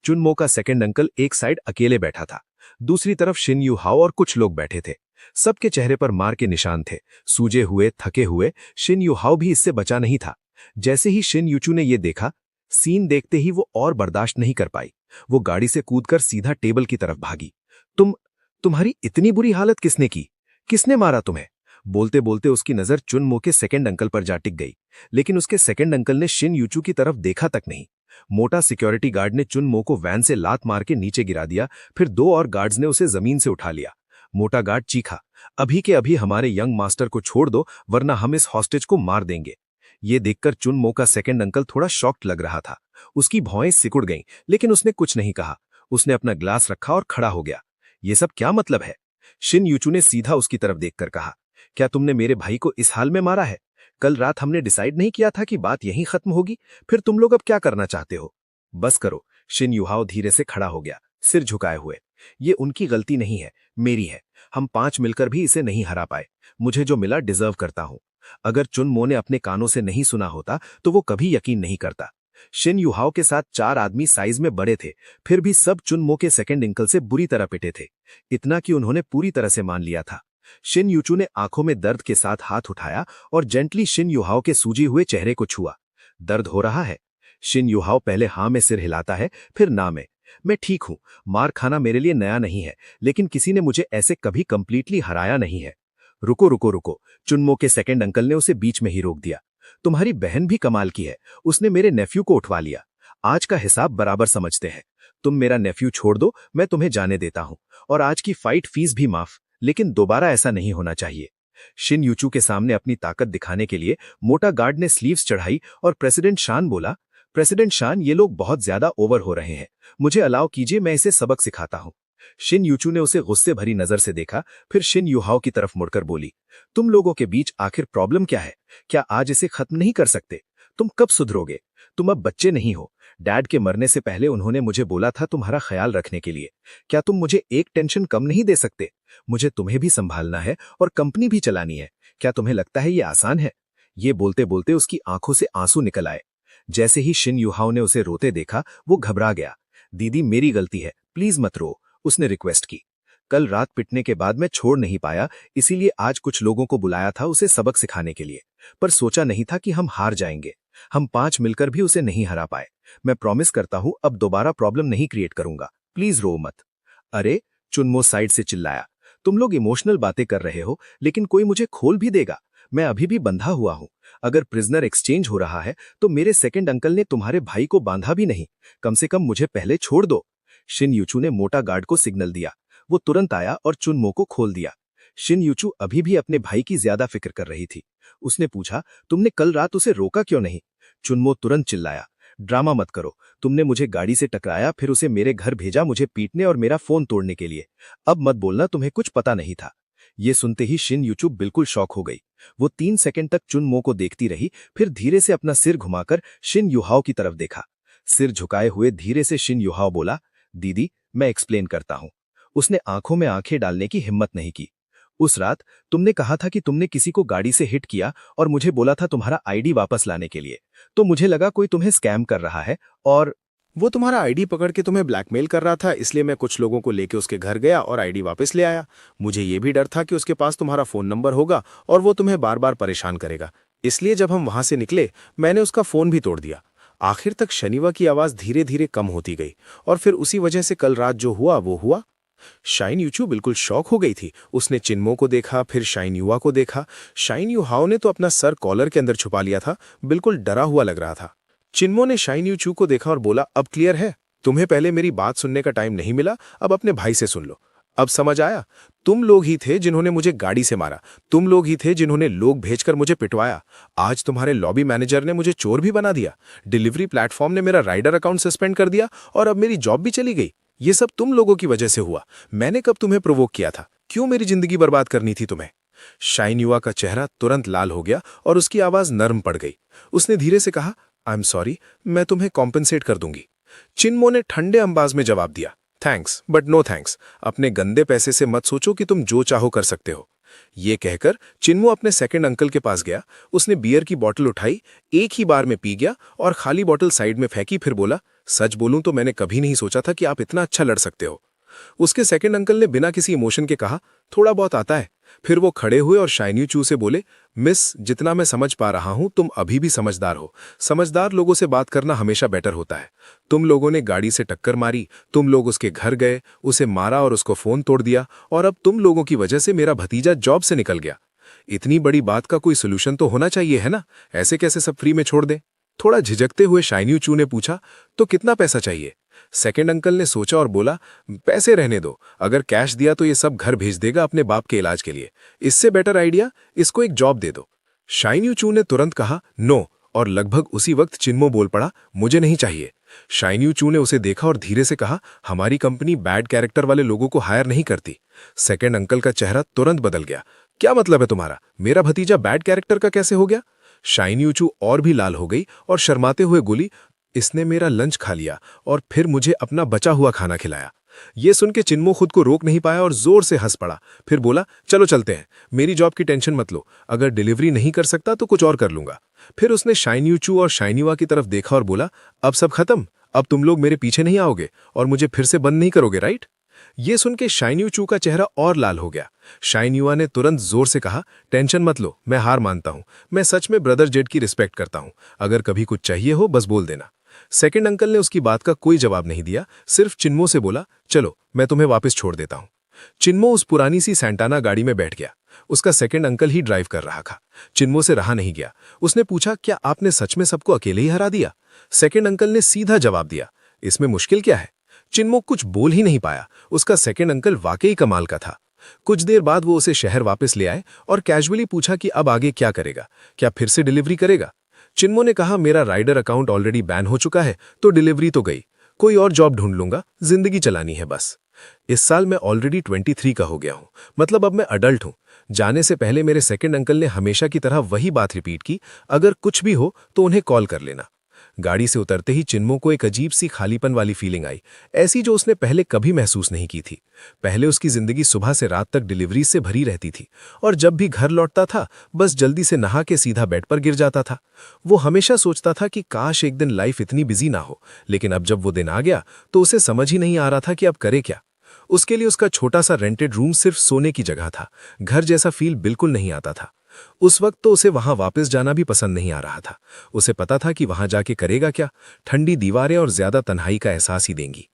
चुनमो का सेकंड अंकल एक साइड अकेले बैठा था। दूसरी तरफ शिन यूहाओ और कुछ लोग बैठे थे। सबके चेहरे पर मार के निशान थे, सूजे हुए, थके हुए। शिन यूहाओ भी इससे बचा नहीं था। जैसे ही शिन यूचू ने यह देखा, सीन देखते ही वो और बर्दाश्त नहीं कर पाई। वो गाड़ी से कूदकर सीधा टेबल की तरफ भागी। तुम्हारी इतनी बुरी हालत किसने की? किसने मारा तुम्हें? बोलते बोलते उसकी नजर चुनमो के सेकंड अंकल पर जा टिक गई, लेकिन उसके सेकंड अंकल ने शिन यूचू की तरफ देखा तक नहीं। मोटा सिक्योरिटी गार्ड ने चुनमो को वैन से लात मार के नीचे गिरा दिया, फिर दो और गार्ड्स ने उसे जमीन से उठा लिया। मोटा गार्ड चीखा, अभी के अभी हमारे यंग मास्टर को छोड़ दो, वरना हम इस हॉस्टेज को मार देंगे। ये देखकर चुनमो का सेकंड अंकल थोड़ा शॉक्ड लग रहा था। उसकी भौएं सिकुड़ गईं, लेकिन उसने कुछ नहीं कहा। उसने अपना ग्लास रखा और खड़ा हो गया। ये सब क्या मतलब है? शिन यूचू ने सीधा उसकी तरफ देखकर कहा, क्या तुमने मेरे भाई को इस हाल में मारा है? कल रात हमने डिसाइड नहीं किया था कि बात यहीं खत्म होगी? फिर तुम लोग अब क्या करना चाहते हो? बस करो। शिन यूहाओ धीरे से खड़ा हो गया, सिर झुकाए हुए। ये उनकी गलती नहीं है, मेरी है। हम 5 मिलकर भी इसे नहीं हरा पाए। मुझे जो मिला डिजर्व करता हूं। अगर चुनमो ने अपने कानों से नहीं सुना होता तो वो कभी यकीन नहीं करता। शिन यूहाओ के साथ 4 आदमी साइज में बड़े थे, फिर भी सब चुनमो के सेकंड अंकल से बुरी तरह पिटे थे। इतना कि उन्होंने पूरी तरह से मान लिया था। शिन यूचू ने आंखों में दर्द के साथ हाथ उठाया और जेंटली शिन यूहाओ के सूजी हुए चेहरे को छुआ। दर्द हो रहा है? शिन यूहाओ पहले हाँ में सिर हिलाता है, फिर ना में। मैं ठीक हूं। मार खाना मेरे लिए नया नहीं है, लेकिन किसी ने मुझे ऐसे कभी कंप्लीटली हराया नहीं है। रुको रुको रुको, चुनमो के सेकंड अंकल ने उसे बीच में ही रोक दिया। तुम्हारी बहन भी कमाल की है, उसने मेरे नेफ्यू को उठवा लिया। आज का हिसाब बराबर समझते हैं। तुम मेरा नेफ्यू छोड़ दो, मैं तुम्हें जाने देता हूं, और आज की फाइट फीस भी माफ, लेकिन दोबारा ऐसा नहीं होना चाहिए। शिन यूचू के सामने अपनी ताकत दिखाने के लिए मोटा गार्ड ने स्लीव्स चढ़ाई और प्रेसिडेंट शान बोला, प्रेसिडेंट शान, ये लोग बहुत ज्यादा ओवर हो रहे हैं, मुझे अलाउ कीजिए, मैं इसे सबक सिखाता हूं। शिन यूचू ने उसे गुस्से भरी नजर से देखा, फिर शिन यूहाओ की तरफ मुड़कर बोली, तुम लोगों के बीच आखिर प्रॉब्लम क्या है? क्या आज इसे खत्म नहीं कर सकते? तुम कब सुधरोगे? तुम अब बच्चे नहीं हो। डैड के मरने से पहले उन्होंने मुझे बोला था तुम्हारा ख्याल रखने के लिए। क्या तुम मुझे एक टेंशन कम नहीं दे सकते? मुझे तुम्हें भी संभालना है और कंपनी भी चलानी है। क्या तुम्हें लगता है ये आसान है? ये बोलते बोलते उसकी आंखों से आंसू निकल आए। जैसे ही शिन यूहाओ ने उसे रोते देखा, वो घबरा गया। दीदी, मेरी गलती है, प्लीज मत रो, उसने रिक्वेस्ट की। कल रात पिटने के बाद मैं छोड़ नहीं पाया, इसीलिए आज कुछ लोगों को बुलाया था उसे सबक सिखाने के लिए, पर सोचा नहीं था कि हम हार जाएंगे। हम 5 मिलकर भी उसे नहीं हरा पाए। मैं प्रॉमिस करता हूं अब दोबारा प्रॉब्लम नहीं क्रिएट करूंगा, प्लीज रो मत। अरे, चुनमो साइड से चिल्लाया, तुम लोग इमोशनल बातें कर रहे हो, लेकिन कोई मुझे खोल भी देगा? मैं अभी भी बंधा हुआ हूं। अगर प्रिजनर एक्सचेंज हो रहा है तो मेरे सेकंड अंकल ने तुम्हारे भाई को बांधा भी नहीं। कम से कम मुझे पहले छोड़ दो। शिन यूचू ने मोटा गार्ड को सिग्नल दिया। वो तुरंत आया और चुनमो को खोल दिया। शिन यूचू अभी भी अपने भाई की ज्यादा फिक्र कर रही थी। उसने पूछा, तुमने कल रात उसे रोका क्यों नहीं? चुनमो तुरंत चिल्लाया, ड्रामा मत करो। तुमने मुझे गाड़ी से टकराया, फिर उसे मेरे घर भेजा मुझे पीटने और मेरा फोन तोड़ने के लिए। अब मत बोलना तुम्हें कुछ पता नहीं था। ये सुनते ही शिन यूचू बिल्कुल शॉक हो गई। वो 3 सेकंड तक चुनमो को देखती रही, फिर धीरे से अपना सिर घुमाकर शिन यूहाओ की तरफ देखा। सिर झुकाए हुए धीरे से शिन यूहाओ बोला, दीदी, मैं एक्सप्लेन करता हूं। उसने आंखों में आंखें डालने की हिम्मत नहीं की। उस रात तुमने कहा था कि तुमने किसी को गाड़ी से हिट किया और मुझे बोला था तुम्हारा आईडी वापस लाने के लिए। तो मुझे लगा कोई तुम्हें स्कैम कर रहा है और वो तुम्हारा आईडी पकड़ के तुम्हें ब्लैकमेल कर रहा था, इसलिए मैं कुछ लोगों को लेके उसके घर गया और आईडी वापस ले आया। मुझे ये भी डर था कि उसके पास तुम्हारा फोन नंबर होगा और वो तुम्हें बार बार परेशान करेगा, इसलिए जब हम वहां से निकले मैंने उसका फोन भी तोड़ दिया। आखिर तक शनिवा की आवाज धीरे धीरे कम होती गई और फिर उसी वजह से कल रात जो हुआ वो हुआ। शाइन यूचू बिल्कुल शॉक हो गई थी। उसने चिन्मो को देखा, फिर शाइन युवा को देखा। शाइन युहाओ ने तो अपना सर कॉलर के अंदर छुपा लिया था, बिल्कुल डरा हुआ लग रहा था। चिन्मो ने शाइन यूचू को देखा और बोला, अब क्लियर है? तुम्हें पहले मेरी बात सुनने का टाइम नहीं मिला, अब अपने भाई से सुन लो। अब समझ आया? तुम लोग ही थे जिन्होंने मुझे गाड़ी से मारा, तुम लोग ही थे जिन्होंने लोग भेजकर मुझे पिटवाया। आज तुम्हारे लॉबी मैनेजर ने मुझे चोर भी बना दिया, डिलीवरी प्लेटफॉर्म ने मेरा राइडर अकाउंट सस्पेंड कर दिया और अब मेरी जॉब भी चली गई। ये सब तुम लोगों की वजह से हुआ। मैंने कब तुम्हें प्रोवोक किया था? क्यों मेरी जिंदगी बर्बाद करनी थी तुम्हें? शाइन युवा का चेहरा तुरंत लाल हो गया और उसकी आवाज नर्म पड़ गई। उसने धीरे से कहा, आई एम सॉरी, मैं तुम्हें कॉम्पेंसेट कर दूंगी। चिन्मो ने ठंडे अंदाज में जवाब दिया, थैंक्स बट नो थैंक्स। अपने गंदे पैसे से मत सोचो कि तुम जो चाहो कर सकते हो। ये कहकर चिन्मो अपने सेकंड अंकल के पास गया। उसने बियर की बोतल उठाई, एक ही बार में पी गया और खाली बोतल साइड में फेंकी। फिर बोला, सच बोलूं तो मैंने कभी नहीं सोचा था कि आप इतना अच्छा लड़ सकते हो। उसके सेकंड अंकल ने बिना किसी इमोशन के कहा, थोड़ा बहुत आता है। फिर वो खड़े हुए और शाइन यूचू से बोले, मिस, जितना मैं समझ पा रहा हूं तुम अभी भी समझदार हो। समझदार लोगों से बात करना हमेशा बेटर होता है। तुम लोगों ने गाड़ी से टक्कर मारी, तुम लोग उसके घर गए, उसे मारा और उसको फोन तोड़ दिया और अब तुम लोगों की वजह से मेरा भतीजा जॉब से निकल गया। इतनी बड़ी बात का कोई सोल्यूशन तो होना चाहिए, है ना? ऐसे कैसे सब फ्री में छोड़ दें? थोड़ा झिझकते हुए शाइन यूचू ने पूछा, तो कितना पैसा चाहिए? सेकंड अंकल ने सोचा और बोला, पैसे रहने दो, अगर कैश दिया तो ये सब घर भेज देगा अपने बाप के इलाज के लिए। इससे बेटर आइडिया, इसको एक जॉब दे दो। शाइन यूचू ने तुरंत कहा, नो, और लगभग उसी वक्त चिन्मो बोल पड़ा, मुझे नहीं चाहिए। शाइन यूचू ने उसे देखा और धीरे से कहा, हमारी कंपनी बैड कैरेक्टर वाले लोगों को हायर नहीं करती। सेकंड अंकल का चेहरा तुरंत बदल गया। क्या मतलब है तुम्हारा? मेरा भतीजा बैड कैरेक्टर का कैसे हो गया? शाइन यूचू और भी लाल हो गई और शर्माते हुए बोली, इसने मेरा लंच खा लिया और फिर मुझे अपना बचा हुआ खाना खिलाया। ये सुन के चिन्मो खुद को रोक नहीं पाया और जोर से हंस पड़ा। फिर बोला, चलो चलते हैं, मेरी जॉब की टेंशन मत लो, अगर डिलीवरी नहीं कर सकता तो कुछ और कर लूंगा। फिर उसने शाइन यूचू और शाइन युवा की तरफ देखा और बोला, अब सब खत्म? अब तुम लोग मेरे पीछे नहीं आओगे और मुझे फिर से बंद नहीं करोगे, राइट? ये सुन के शाइन यूचू का चेहरा और लाल हो गया। शाइन युवा ने तुरंत जोर से कहा, टेंशन मत लो, मैं हार मानता हूं। मैं सच में ब्रदर जेड की रिस्पेक्ट करता हूं। अगर कभी कुछ चाहिए हो बस बोल देना। सेकंड अंकल ने उसकी बात का कोई जवाब नहीं दिया, सिर्फ चिन्मो से बोला, चलो मैं तुम्हें वापस छोड़ देता हूं। चिन्मो उस पुरानी सी सैंटाना गाड़ी में बैठ गया। उसका सेकंड अंकल ही ड्राइव कर रहा था। चिन्मो से रहा नहीं गया। उसने पूछा, क्या आपने सच में सबको अकेले ही हरा दिया? सेकंड अंकल ने सीधा जवाब दिया, इसमें मुश्किल क्या है? चिन्मो कुछ बोल ही नहीं पाया। उसका सेकंड अंकल वाकई कमाल का था। कुछ देर बाद वो उसे शहर वापस ले आए और कैजुअली पूछा कि अब आगे क्या करेगा, क्या फिर से डिलीवरी करेगा? चिन्मो ने कहा, मेरा राइडर अकाउंट ऑलरेडी बैन हो चुका है तो डिलीवरी तो गई, कोई और जॉब ढूंढ लूंगा, जिंदगी चलानी है बस। इस साल मैं ऑलरेडी 23 का हो गया हूं, मतलब अब मैं अडल्ट हूं। जाने से पहले मेरे सेकंड अंकल ने हमेशा की तरह वही बात रिपीट की, अगर कुछ भी हो तो उन्हें कॉल कर लेना। गाड़ी से उतरते ही चिन्मो को एक अजीब सी खालीपन वाली फीलिंग आई, ऐसी जो उसने पहले कभी महसूस नहीं की थी। पहले उसकी जिंदगी सुबह से रात तक डिलीवरी से भरी रहती थी और जब भी घर लौटता था बस जल्दी से नहा के सीधा बेड पर गिर जाता था। वो हमेशा सोचता था कि काश एक दिन लाइफ इतनी बिजी ना हो, लेकिन अब जब वो दिन आ गया तो उसे समझ ही नहीं आ रहा था कि अब करे क्या। उसके लिए उसका छोटा सा रेंटेड रूम सिर्फ सोने की जगह था, घर जैसा फील बिल्कुल नहीं आता था। उस वक्त तो उसे वहां वापस जाना भी पसंद नहीं आ रहा था। उसे पता था कि वहां जाके करेगा क्या, ठंडी दीवारें और ज्यादा तन्हाई का एहसास ही देंगी।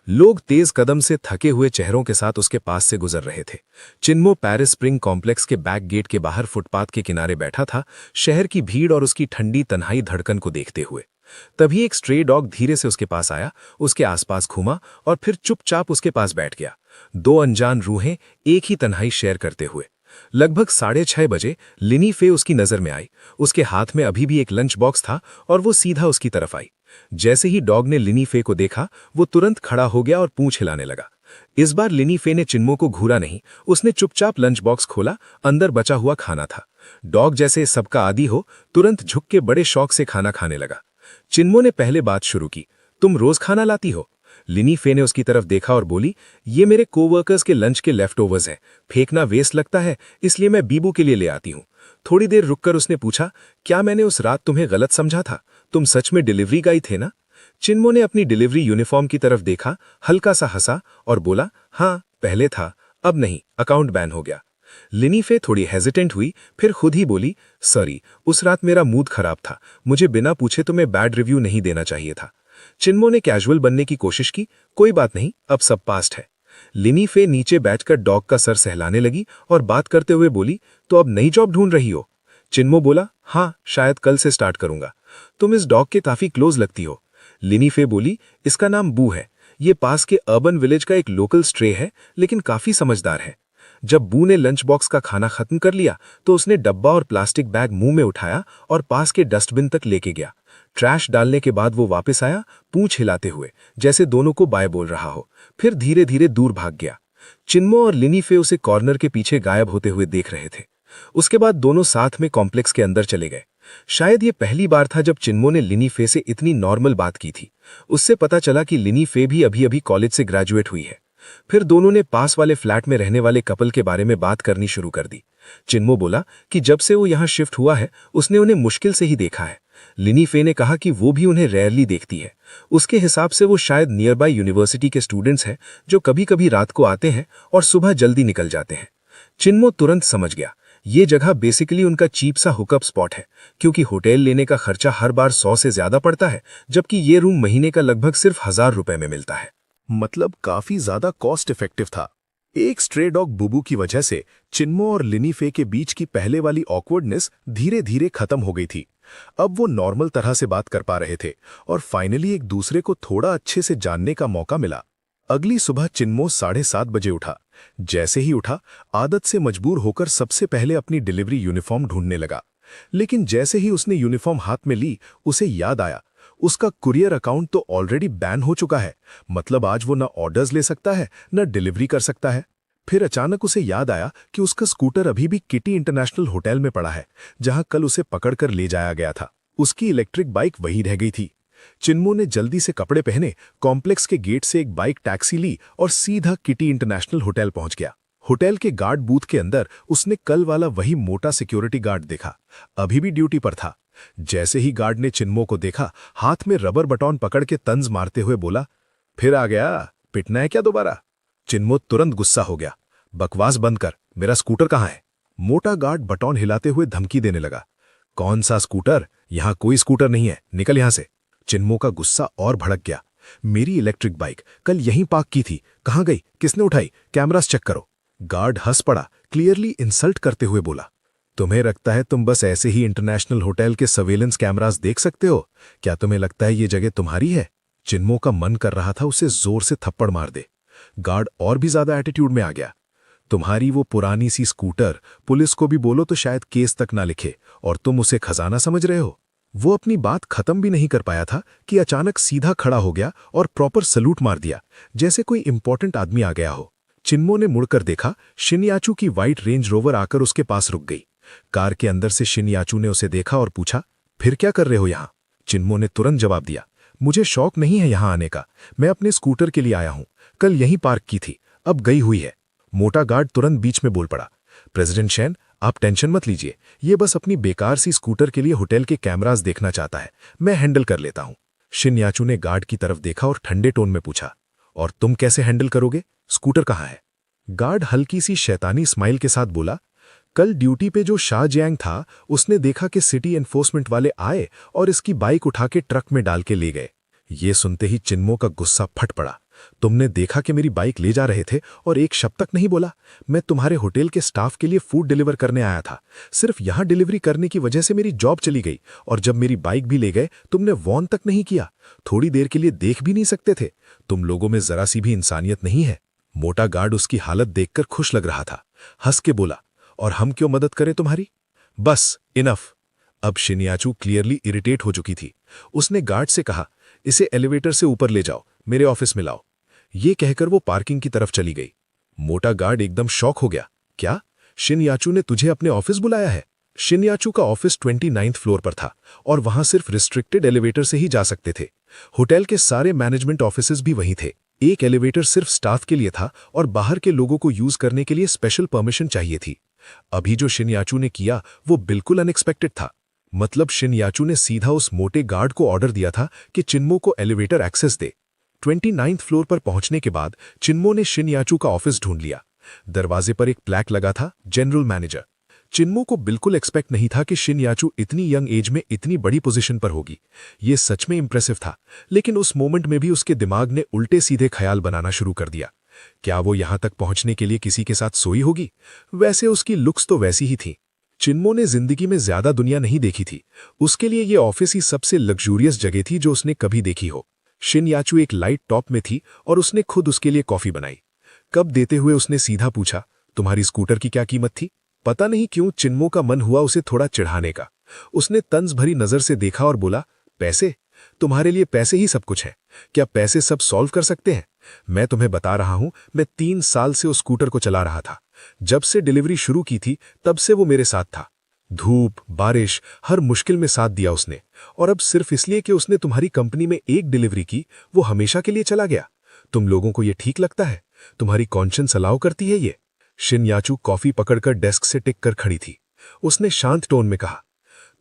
लोग तेज कदम से थके हुए चेहरों के साथ उसके पास से गुजर रहे थे। चिन्मो पेरिस स्प्रिंग कॉम्प्लेक्स के बैक गेट के बाहर फुटपाथ के किनारे बैठा था, शहर की भीड़ और उसकी ठंडी तन्हाई धड़कन को देखते हुए। तभी एक स्ट्रे डॉग धीरे से उसके पास आया, उसके आसपास घूमा और फिर चुपचाप उसके पास बैठ गया। दो अनजान रूहें एक ही तन्हाई शेयर करते हुए। लगभग 6:30 बजे लिनी फे उसकी नजर में आई। उसके हाथ में अभी भी एक लंच बॉक्स था और वो सीधा उसकी तरफ आई। जैसे ही डॉग ने लिनी फे को देखा वो तुरंत खड़ा हो गया और पूंछ हिलाने लगा। इस बार लिनी फे ने चिन्मो को घूरा नहीं, उसने चुपचाप लंच बॉक्स खोला, अंदर बचा हुआ खाना था। डॉग जैसे सबका आदी हो तुरंत झुक के बड़े शौक से खाना खाने लगा। चिन्मो ने पहले बात शुरू की, तुम रोज खाना लाती हो? लिनी फे ने उसकी तरफ देखा और बोली, ये मेरे कोवर्कर्स के लंच के लेफ्टओवर्स हैं, फेंकना वेस्ट लगता है इसलिए मैं बीबू के लिए ले आती हूँ। थोड़ी देर रुककर उसने पूछा, क्या मैंने उस रात तुम्हें गलत समझा था? तुम सच में डिलीवरी गाई थे ना? चिन्मो ने अपनी डिलीवरी यूनिफॉर्म की तरफ देखा, हल्का सा हंसा और बोला, हाँ पहले था, अब नहीं, अकाउंट बैन हो गया। लिनीफे थोड़ी हेजिटेंट हुई, फिर खुद ही बोली, सॉरी, उस रात मेरा मूड खराब था, मुझे बिना पूछे तुम्हें बैड रिव्यू नहीं देना चाहिए था। चिन्मो ने कैजुअल बनने की कोशिश की, कोई बात नहीं, अब सब पास्ट है। लिनीफे नीचे बैठकर डॉग का सर सहलाने लगी और बात करते हुए बोली, तो अब नई जॉब ढूंढ रही हो? चिन्मो बोला, हाँ, शायद कल से स्टार्ट करूंगा। तुम इस डॉग के काफी क्लोज लगती हो। लिनीफे बोली, इसका नाम बू है, ये पास के अर्बन विलेज का एक लोकल स्ट्रे है, लेकिन काफी समझदार है। जब बू ने लंच बॉक्स का खाना खत्म कर लिया तो उसने डब्बा और प्लास्टिक बैग मुंह में उठाया और पास के डस्टबिन तक लेके गया। ट्रैश डालने के बाद वो वापस आया, पूंछ हिलाते हुए, जैसे दोनों को बाय बोल रहा हो, फिर धीरे धीरे दूर भाग गया। चिन्मो और लिनीफे उसे कॉर्नर के पीछे गायब होते हुए देख रहे थे। उसके बाद दोनों साथ में कॉम्प्लेक्स के अंदर चले गए। शायद ये पहली बार था जब चिन्मो ने लिनीफे से इतनी नॉर्मल बात की थी। उससे पता चला कि लिनीफे भी अभी अभी कॉलेज से ग्रेजुएट हुई है। फिर दोनों ने पास वाले फ्लैट में रहने वाले कपल के बारे में बात करनी शुरू कर दी। चिन्मो बोला कि जब से वो यहाँ शिफ्ट हुआ है उसने उन्हें मुश्किल से ही देखा है। लिनीफे ने कहा कि वो भी उन्हें रेयरली देखती है। उसके हिसाब से वो शायद नियर बाय यूनिवर्सिटी के स्टूडेंट्स हैं जो कभी कभी रात को आते हैं और सुबह जल्दी निकल जाते हैं। चिन्मो तुरंत समझ गया, ये जगह बेसिकली उनका चीप सा हुकअप स्पॉट है, क्योंकि होटल लेने का खर्चा हर बार 100 से ज्यादा पड़ता है, जबकि ये रूम महीने का लगभग सिर्फ 1000 रुपए में मिलता है। मतलब काफी ज्यादा कॉस्ट इफेक्टिव था। एक स्ट्रे डॉग बुबू की वजह से चिन्मो और लिनीफे के बीच की पहले वाली ऑकवर्डनेस धीरे धीरे खत्म हो गई थी। अब वो नॉर्मल तरह से बात कर पा रहे थे और फाइनली एक दूसरे को थोड़ा अच्छे से जानने का मौका मिला। अगली सुबह चिन्मो 7:30 बजे उठा। जैसे ही उठा, आदत से मजबूर होकर सबसे पहले अपनी डिलीवरी यूनिफॉर्म ढूंढने लगा। लेकिन जैसे ही उसने यूनिफॉर्म हाथ में ली, उसे याद आया उसका कुरियर अकाउंट तो ऑलरेडी बैन हो चुका है। मतलब आज वो न ऑर्डर्स ले सकता है न डिलीवरी कर सकता है। फिर अचानक उसे याद आया कि उसका स्कूटर अभी भी किटी इंटरनेशनल होटल में पड़ा है, जहां कल उसे पकड़कर ले जाया गया था। उसकी इलेक्ट्रिक बाइक वहीं रह गई थी। चिन्मो ने जल्दी से कपड़े पहने, कॉम्प्लेक्स के गेट से एक बाइक टैक्सी ली और सीधा किटी इंटरनेशनल होटल पहुंच गया। होटल के गार्ड बूथ के अंदर उसने कल वाला वही मोटा सिक्योरिटी गार्ड देखा, अभी भी ड्यूटी पर था। जैसे ही गार्ड ने चिन्मो को देखा, हाथ में रबर बटन पकड़ के तंज मारते हुए बोला, फिर आ गया, पिटना है क्या दोबारा? चिन्मो तुरंत गुस्सा हो गया। बकवास बंद कर, मेरा स्कूटर कहाँ है? मोटा गार्ड बटन हिलाते हुए धमकी देने लगा। कौन सा स्कूटर? यहां कोई स्कूटर नहीं है, निकल यहां से। चिन्मो का गुस्सा और भड़क गया। मेरी इलेक्ट्रिक बाइक कल यहीं पार्क की थी, कहां गई? किसने उठाई? कैमरास चेक करो। गार्ड हंस पड़ा, क्लियरली इंसल्ट करते हुए बोला, तुम्हें लगता है तुम बस ऐसे ही इंटरनेशनल होटल के सर्वेलेंस कैमरास देख सकते हो? क्या तुम्हें लगता है ये जगह तुम्हारी है? चिन्मो का मन कर रहा था उसे जोर से थप्पड़ मार दे। गार्ड और भी ज्यादा एटीट्यूड में आ गया। तुम्हारी वो पुरानी सी स्कूटर पुलिस को भी बोलो तो शायद केस तक ना लिखे, और तुम उसे खजाना समझ रहे हो? वो अपनी बात खत्म भी नहीं कर पाया था कि अचानक सीधा खड़ा हो गया और प्रॉपर सलूट मार दिया, जैसे कोई इंपॉर्टेंट आदमी आ गया हो। चिन्मो ने मुड़कर देखा, शिनयाचू की व्हाइट रेंज रोवर आकर उसके पास रुक गई। कार के अंदर से शिनयाचू ने उसे देखा और पूछा, फिर क्या कर रहे हो यहाँ? चिन्मो ने तुरंत जवाब दिया, मुझे शौक नहीं है यहाँ आने का, मैं अपने स्कूटर के लिए आया हूँ, कल यहीं पार्क की थी, अब गई हुई है। मोटा गार्ड तुरंत बीच में बोल पड़ा, प्रेसिडेंट शैन, आप टेंशन मत लीजिए, ये बस अपनी बेकार सी स्कूटर के लिए होटल के कैमरास देखना चाहता है, मैं हैंडल कर लेता हूँ। शिनयाचू ने गार्ड की तरफ देखा और ठंडे टोन में पूछा, और तुम कैसे हैंडल करोगे? स्कूटर कहाँ है? गार्ड हल्की सी शैतानी स्माइल के साथ बोला, कल ड्यूटी पे जो शाह जियांग था उसने देखा कि सिटी एनफोर्समेंट वाले आए और इसकी बाइक उठा के ट्रक में डाल के ले गए। ये सुनते ही चिन्मो का गुस्सा फट पड़ा। तुमने देखा कि मेरी बाइक ले जा रहे थे और एक शब्द तक नहीं बोला? मैं तुम्हारे होटल के स्टाफ के लिए फूड डिलीवर करने आया था, सिर्फ यहां डिलीवरी करने की वजह से मेरी जॉब चली गई, और जब मेरी बाइक भी ले गए तुमने वॉर्न तक नहीं किया, थोड़ी देर के लिए देख भी नहीं सकते थे? तुम लोगों में जरा सी भी इंसानियत नहीं है। मोटा गार्ड उसकी हालत देखकर खुश लग रहा था, हंस के बोला, और हम क्यों मदद करें तुम्हारी? बस इनफ। अब शिनयाचू क्लियरली इरिटेट हो चुकी थी। उसने गार्ड से कहा, इसे एलिवेटर से ऊपर ले जाओ, मेरे ऑफिस में लाओ। ये कहकर वो पार्किंग की तरफ चली गई। मोटा गार्ड एकदम शॉक हो गया, क्या शिनयाचू ने तुझे अपने ऑफिस बुलाया है? शिनयाचू का ऑफिस 29th फ्लोर पर था और वहां सिर्फ रिस्ट्रिक्टेड एलिवेटर से ही जा सकते थे। होटल के सारे मैनेजमेंट ऑफिसेज भी वहीं थे। एक एलिवेटर सिर्फ स्टाफ के लिए था और बाहर के लोगों को यूज करने के लिए स्पेशल परमिशन चाहिए थी। अभी जो शिनयाचू ने किया वो बिल्कुल अनएक्सपेक्टेड था। मतलब शिनयाचू ने सीधा उस मोटे गार्ड को ऑर्डर दिया था कि चिन्मो को एलिवेटर एक्सेस दे। 29th फ्लोर पर पहुंचने के बाद चिन्मो ने शिनयाचू का ऑफिस ढूंढ लिया। दरवाजे पर एक प्लैक लगा था, जनरल मैनेजर। चिन्मो को बिल्कुल एक्सपेक्ट नहीं था कि शिन याचू इतनी यंग एज में इतनी बड़ी पोजीशन पर होगी। ये सच में इंप्रेसिव था, लेकिन उस मोमेंट में भी उसके दिमाग ने उल्टे सीधे ख्याल बनाना शुरू कर दिया। क्या वो यहां तक पहुंचने के लिए किसी के साथ सोई होगी? वैसे उसकी लुक्स तो वैसी ही थी। चिन्मो ने जिंदगी में ज्यादा दुनिया नहीं देखी थी। उसके लिए ये ऑफिस ही सबसे लग्जूरियस जगह थी जो उसने कभी देखी हो। शिन याचू एक लाइट टॉप में थी और उसने खुद उसके लिए कॉफी बनाई। कप देते हुए उसने सीधा पूछा, तुम्हारी स्कूटर की क्या कीमत थी? पता नहीं क्यों चिन्मो का मन हुआ उसे थोड़ा चिढ़ाने का। उसने तंज भरी नजर से देखा और बोला, पैसे? तुम्हारे लिए पैसे ही सब कुछ है। क्या पैसे सब सॉल्व कर सकते हैं? मैं तुम्हें बता रहा हूं, मैं 3 साल से उस स्कूटर को चला रहा था। जब से डिलीवरी शुरू की थी तब से वो मेरे साथ था। धूप बारिश हर मुश्किल में साथ दिया उसने, और अब सिर्फ इसलिए कि उसने तुम्हारी कंपनी में एक डिलीवरी की, वो हमेशा के लिए चला गया। तुम लोगों को ये ठीक लगता है? तुम्हारी कॉन्शियंस अलाउ करती है ये? शिन याचू कॉफी पकड़कर डेस्क से टिक कर खड़ी थी। उसने शांत टोन में कहा,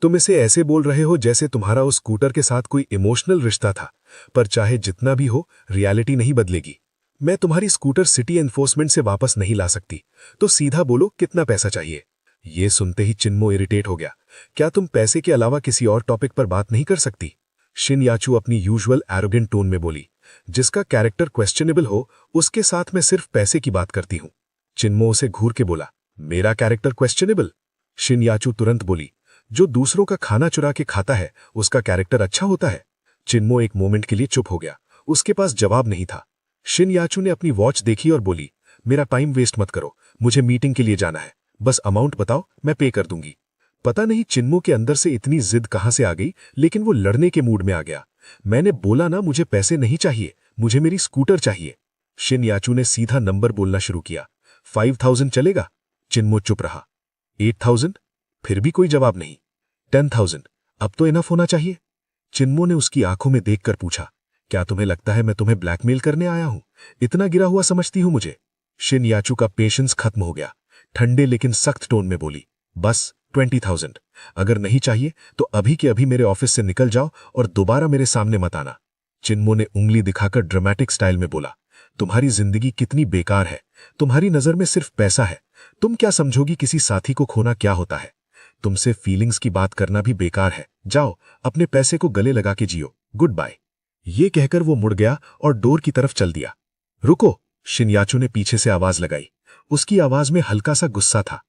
तुम इसे ऐसे बोल रहे हो जैसे तुम्हारा उस स्कूटर के साथ कोई इमोशनल रिश्ता था, पर चाहे जितना भी हो, रियलिटी नहीं बदलेगी। मैं तुम्हारी स्कूटर सिटी एनफोर्समेंट से वापस नहीं ला सकती, तो सीधा बोलो कितना पैसा चाहिए। ये सुनते ही चिन्मो इरिटेट हो गया। क्या तुम पैसे के अलावा किसी और टॉपिक पर बात नहीं कर सकती? शिन याचू अपनी यूजुअल एरोगेंट टोन में बोली, जिसका कैरेक्टर क्वेश्चनेबल हो उसके साथ मैं सिर्फ पैसे की बात करती हूं। चिन्मो उसे घूर के बोला, मेरा कैरेक्टर क्वेश्चनेबल? शिन याचू तुरंत बोली, जो दूसरों का खाना चुरा के खाता है उसका कैरेक्टर अच्छा होता है। चिन्मो एक मोमेंट के लिए चुप हो गया। उसके पास जवाब नहीं था। शिन याचू ने अपनी वॉच देखी और बोली, मेरा टाइम वेस्ट मत करो, मुझे मीटिंग के लिए जाना है। बस अमाउंट बताओ, मैं पे कर दूंगी। पता नहीं चिन्मो के अंदर से इतनी जिद कहां से आ गई, लेकिन वो लड़ने के मूड में आ गया। मैंने बोला ना, मुझे पैसे नहीं चाहिए, मुझे मेरी स्कूटर चाहिए। शिन याचू ने सीधा नंबर बोलना शुरू किया। 5000 चलेगा? चिन्मो चुप रहा। 8000? फिर भी कोई जवाब नहीं। 10,000? अब तो इनफ होना चाहिए। चिन्मो ने उसकी आंखों में देखकर पूछा, क्या तुम्हें लगता है मैं तुम्हें ब्लैकमेल करने आया हूं? इतना गिरा हुआ समझती हूं मुझे? शिन याचू का पेशेंस खत्म हो गया। ठंडे लेकिन सख्त टोन में बोली, बस 20,000। अगर नहीं चाहिए तो अभी के अभी मेरे ऑफिस से निकल जाओ और दोबारा मेरे सामने मत आना। चिन्मो ने उंगली दिखाकर ड्रामेटिक स्टाइल में बोला, तुम्हारी जिंदगी कितनी बेकार है। तुम्हारी नजर में सिर्फ पैसा है। तुम क्या समझोगी किसी साथी को खोना क्या होता है? तुमसे फीलिंग्स की बात करना भी बेकार है। जाओ, अपने पैसे को गले लगा के जियो। Good bye. ये कहकर वो मुड़ गया और डोर की तरफ चल दिया। रुको, शिन याचू ने पीछे से आवाज लगाई। उसकी आवाज में हल्का सा गुस्सा था।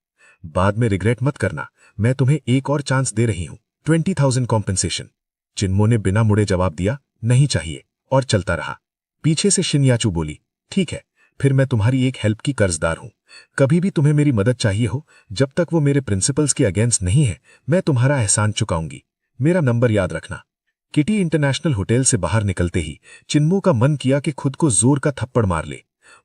बाद में रिग्रेट मत करना, मैं तुम्हें एक और चांस दे रही हूं। 20,000 कॉम्पेंसेशन। चिन्मो ने बिना मुड़े जवाब दिया, नहीं चाहिए, और चलता रहा। पीछे से शिन याचू बोली, ठीक है, फिर मैं तुम्हारी एक हेल्प की कर्जदार हूं। कभी भी तुम्हें मेरी मदद चाहिए हो, जब तक वो मेरे प्रिंसिपल्स के अगेंस्ट नहीं है, मैं तुम्हारा एहसान चुकाऊंगी। मेरा नंबर याद रखना। किटी इंटरनेशनल होटल से बाहर निकलते ही चिन्मो का मन किया कि खुद को जोर का थप्पड़ मार ले।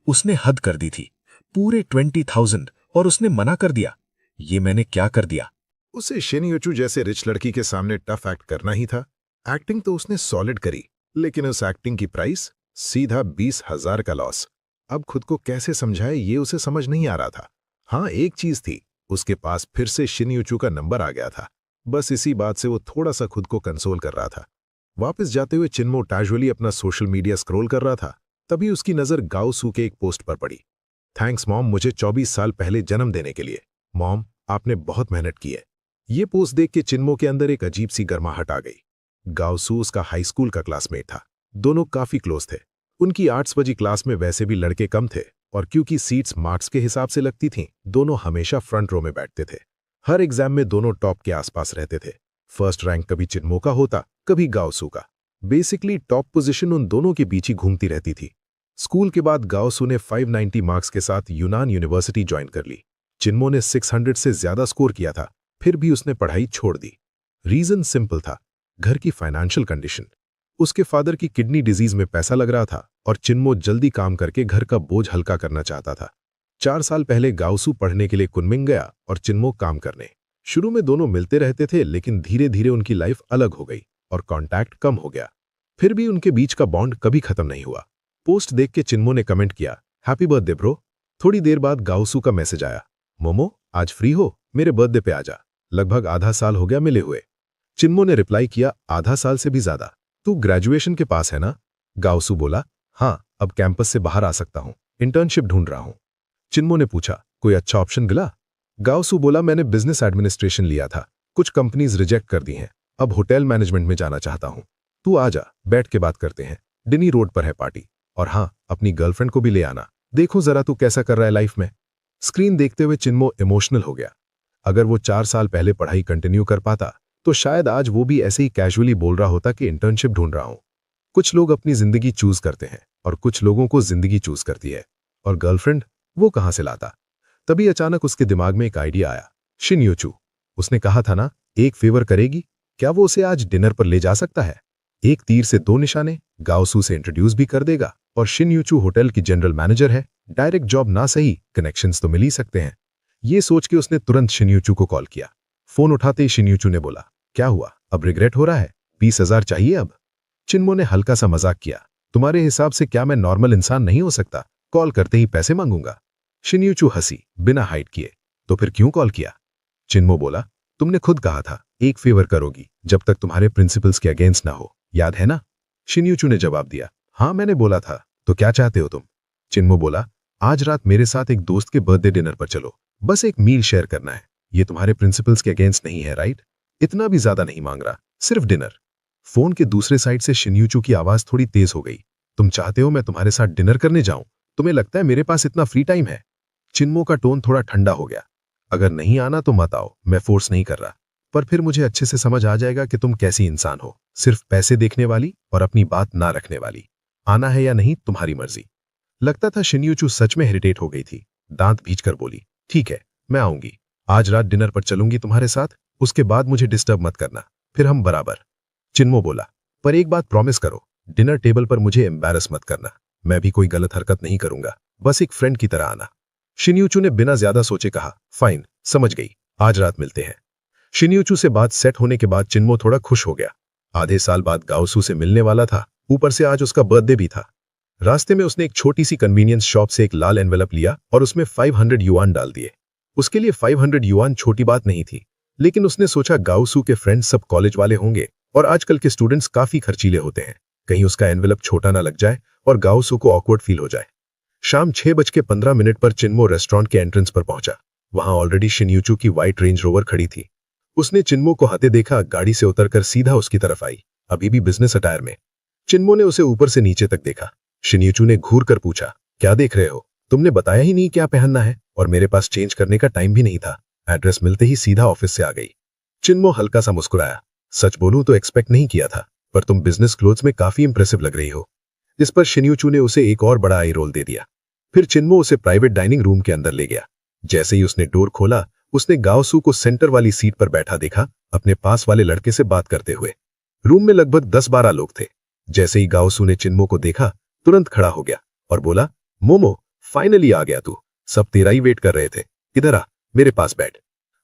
उसने हद कर दी थी। पूरे 20,000, और उसने मना कर दिया। ये मैंने क्या कर दिया? उसे शिन याचू जैसे रिच लड़की के सामने टफ एक्ट करना ही था। एक्टिंग तो उसने सॉलिड करी, लेकिन उस एक्टिंग की प्राइस सीधा 20,000 का लॉस। अब खुद को कैसे समझाए ये उसे समझ नहीं आ रहा था। हाँ, एक चीज थी, उसके पास फिर से शिन याचू का नंबर आ गया था। बस इसी बात से वो थोड़ा सा खुद को कंसोल कर रहा था। वापस जाते हुए चिन्मो कैजुअली अपना सोशल मीडिया स्क्रॉल कर रहा था। तभी उसकी नजर गाओ सू के एक पोस्ट पर पड़ी। थैंक्स मॉम, मुझे 24 साल पहले जन्म देने के लिए। मॉम, आपने बहुत मेहनत की है। ये पोस्ट देख के चिन्मो के अंदर एक अजीब सी गर्माहट आ गई। गाओ सू उसका हाई स्कूल का क्लासमेट था। दोनों काफी क्लोज थे। उनकी आर्ट्स वाली क्लास में वैसे भी लड़के कम थे, और क्योंकि सीट्स मार्क्स के हिसाब से लगती थीं, दोनों हमेशा फ्रंट रो में बैठते थे। हर एग्जाम में दोनों टॉप के आसपास रहते थे। फर्स्ट रैंक कभी चिन्मो का होता, कभी गाओ सू का। बेसिकली टॉप पोजीशन उन दोनों के बीच ही घूमती रहती थी। स्कूल के बाद गाओ सू ने 590 मार्क्स के साथ यूनान यूनिवर्सिटी ज्वाइन कर ली। चिन्मो ने 600 से ज्यादा स्कोर किया था, फिर भी उसने पढ़ाई छोड़ दी। रीजन सिंपल था, घर की फाइनेंशियल कंडीशन। उसके फादर की किडनी डिजीज में पैसा लग रहा था, और चिन्मो जल्दी काम करके घर का बोझ हल्का करना चाहता था। 4 साल पहले गाओ सू पढ़ने के लिए कुनमिंग गया और चिन्मो काम करने। शुरू में दोनों मिलते रहते थे, लेकिन धीरे धीरे उनकी लाइफ अलग हो गई और कांटेक्ट कम हो गया। फिर भी उनके बीच का बॉन्ड कभी खत्म नहीं हुआ। पोस्ट देख के चिन्मो ने कमेंट किया, हैप्पी बर्थडे ब्रो। थोड़ी देर बाद गाओ सू का मैसेज आया, मोमो आज फ्री हो, मेरे बर्थडे पे आजा। लगभग आधा साल हो गया मिले हुए। चिन्मो ने रिप्लाई किया, आधा साल से भी ज्यादा। तू ग्रेजुएशन के पास है ना? गाओ सू बोला, हाँ, अब कैंपस से बाहर आ सकता हूं, इंटर्नशिप ढूंढ रहा हूं। चिन्मो ने पूछा, कोई अच्छा ऑप्शन मिला? गाओसू बोला, मैंने बिजनेस एडमिनिस्ट्रेशन लिया था, कुछ कंपनीज रिजेक्ट कर दी हैं, अब होटल मैनेजमेंट में जाना चाहता हूं। तू आ जा, बैठ के बात करते हैं, डिनी रोड पर है पार्टी। और हाँ, अपनी गर्लफ्रेंड को भी ले आना, देखो जरा तू कैसा कर रहा है लाइफ में। स्क्रीन देखते हुए चिन्मो इमोशनल हो गया। अगर वो 4 साल पहले पढ़ाई कंटिन्यू कर पाता तो शायद आज वो भी ऐसे ही कैजुअली बोल रहा होता कि इंटर्नशिप ढूंढ रहा हूं। कुछ लोग अपनी जिंदगी चूज करते हैं और कुछ लोगों को जिंदगी चूज करती है। और गर्लफ्रेंड वो कहां से लाता? तभी अचानक उसके दिमाग में एक आइडिया आया। शिनयूचू, उसने कहा था ना, एक फेवर करेगी, क्या वो उसे आज डिनर पर ले जा सकता है? एक तीर से 2 निशाने, गाओसू से इंट्रोड्यूस भी कर देगा और शिनयूचू होटल की जनरल मैनेजर है, डायरेक्ट जॉब ना सही, कनेक्शंस तो मिल ही सकते हैं। ये सोच के उसने तुरंत शिनयूचू को कॉल किया। फोन उठाते ही शिनयूचू ने बोला, क्या हुआ, अब रिग्रेट हो रहा है? 20,000 चाहिए अब? चिन्मो ने हल्का सा मजाक किया, तुम्हारे हिसाब से क्या मैं नॉर्मल इंसान नहीं हो सकता, कॉल करते ही पैसे मांगूंगा? शिनयूचू हंसी, बिना हाइड किए, तो फिर क्यों कॉल किया? चिन्मो बोला, तुमने खुद कहा था एक फेवर करोगी जब तक तुम्हारे प्रिंसिपल्स के अगेंस्ट ना हो, याद है ना? शिनयूचू ने जवाब दिया, हाँ मैंने बोला था, तो क्या चाहते हो तुम? चिन्मो बोला, आज रात मेरे साथ एक दोस्त के बर्थडे डिनर पर चलो, बस एक मील शेयर करना है, ये तुम्हारे प्रिंसिपल्स के अगेंस्ट नहीं है, राइट? इतना भी ज्यादा नहीं मांग रहा, सिर्फ डिनर। फोन के दूसरे साइड से शिनयूचू की आवाज थोड़ी तेज हो गई, तुम चाहते हो मैं तुम्हारे साथ डिनर करने जाऊं? तुम्हें लगता है मेरे पास इतना फ्री टाइम है? चिन्मो का टोन थोड़ा ठंडा हो गया, अगर नहीं आना तो मत आओ, मैं फोर्स नहीं कर रहा, पर फिर मुझे अच्छे से समझ आ जाएगा कि तुम कैसी इंसान हो, सिर्फ पैसे देखने वाली और अपनी बात ना रखने वाली। आना है या नहीं तुम्हारी मर्जी। लगता था शिनयूचू सच में इरिटेट हो गई थी। दांत भींचकर बोली, ठीक है मैं आऊंगी, आज रात डिनर पर चलूंगी तुम्हारे साथ, उसके बाद मुझे डिस्टर्ब मत करना, फिर हम बराबर। चिन्मो बोला, पर एक बात प्रॉमिस करो, डिनर टेबल पर मुझे एम्बैरस मत करना, मैं भी कोई गलत हरकत नहीं करूंगा, बस एक फ्रेंड की तरह आना। शिनयूचू ने बिना ज्यादा सोचे कहा, फाइन, समझ गई, आज रात मिलते हैं। शिनयूचू से बात सेट होने के बाद चिन्मो थोड़ा खुश हो गया। आधे साल बाद गाओसू से मिलने वाला था, ऊपर से आज उसका बर्थडे भी था। रास्ते में उसने एक छोटी सी कन्वीनियंस शॉप से एक लाल एनवेलप लिया और उसमें 500 युआन डाल दिए। उसके लिए 500 युआन छोटी बात नहीं थी, लेकिन उसने सोचा गाओसू के फ्रेंड्स सब कॉलेज वाले होंगे और आजकल के स्टूडेंट्स काफी खर्चीले होते हैं, कहीं उसका एनवेलप छोटा ना लग जाए और गाओसू को ऑकवर्ड फील हो जाए। शाम 6:15 पर चिन्मो रेस्टोरेंट के एंट्रेंस पर पहुंचा। वहां ऑलरेडी शिनयूचू की व्हाइट रेंज रोवर खड़ी थी। उसने चिन्मो को आते देखा, गाड़ी से उतरकर सीधा उसकी तरफ आई, अभी भी बिजनेस अटायर में। चिन्मो ने उसे ऊपर से नीचे तक देखा। शिनयूचू ने घूर कर पूछा, क्या देख रहे हो? तुमने बताया ही नहीं क्या पहनना है, और मेरे पास चेंज करने का टाइम भी नहीं था। एड्रेस मिलते ही सीधा ऑफिस से आ गई। चिन्मो हल्का सा मुस्कुराया, सच बोलूं तो एक्सपेक्ट नहीं किया था, पर तुम बिजनेस क्लोथ्स में काफी इंप्रेसिव लग रही हो। इस पर शिनयूचू ने उसे एक और बड़ा आई रोल दे दिया। फिर चिन्मो उसे प्राइवेट डाइनिंग रूम के अंदर ले गया। जैसे ही उसने डोर खोला, उसने गाओसू को सेंटर वाली सीट पर बैठा देखा, अपने पास वाले लड़के से बात करते हुए। रूम में लगभग 10-12 लोग थे। जैसे ही गाओसू ने चिन्मो को देखा, तुरंत खड़ा हो गया और बोला, मोमो, फाइनली आ गया तू, सब तेरा ही वेट कर रहे थे, इधर आ, मेरे पास बैठ।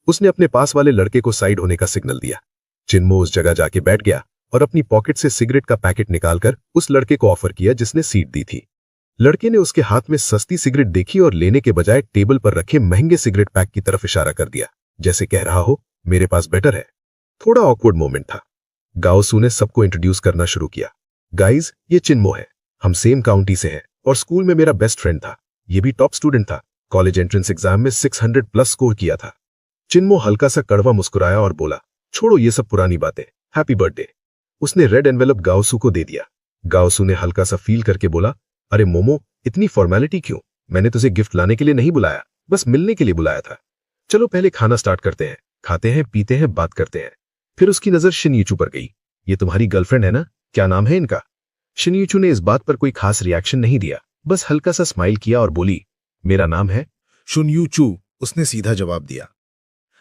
उसने अपने पास वाले लड़के को साइड होने का सिग्नल दिया। चिन्मो उस जगह जाके बैठ गया और अपनी पॉकेट से सिगरेट का पैकेट निकालकर उस लड़के को ऑफर किया जिसने सीट दी थी। लड़के ने उसके हाथ में सस्ती सिगरेट देखी और लेने के बजाय टेबल पर रखे महंगे सिगरेट पैक की तरफ इशारा कर दिया, जैसे कह रहा हो मेरे पास बेटर है। थोड़ा ऑकवर्ड मोमेंट था। गाओसू ने सबको इंट्रोड्यूस करना शुरू किया। गाइज, ये चिन्मो है, हम सेम काउंटी से हैं और स्कूल में मेरा बेस्ट फ्रेंड था, ये भी टॉप स्टूडेंट था, कॉलेज एंट्रेंस एग्जाम में 600+ स्कोर किया था। चिन्मो हल्का सा कड़वा मुस्कुराया और बोला, छोड़ो ये सब पुरानी बातें, हैप्पी बर्थडे। उसने रेड एनवेलप गाओसू को दे दिया। गाओसू ने हल्का सा फील करके बोला, अरे मोमो, इतनी फॉर्मेलिटी क्यों? मैंने तुझे गिफ्ट लाने के लिए नहीं बुलाया, बस मिलने के लिए बुलाया था। चलो पहले खाना स्टार्ट करते हैं, खाते हैं, पीते हैं, बात करते हैं। फिर उसकी नजर शिनयूचू पर गई। ये तुम्हारी गर्लफ्रेंड है ना, क्या नाम है इनका? शिनयूचू ने इस बात पर कोई खास रिएक्शन नहीं दिया, बस हल्का सा स्माइल किया और बोली, मेरा नाम है शुनयूचू, उसने सीधा जवाब दिया।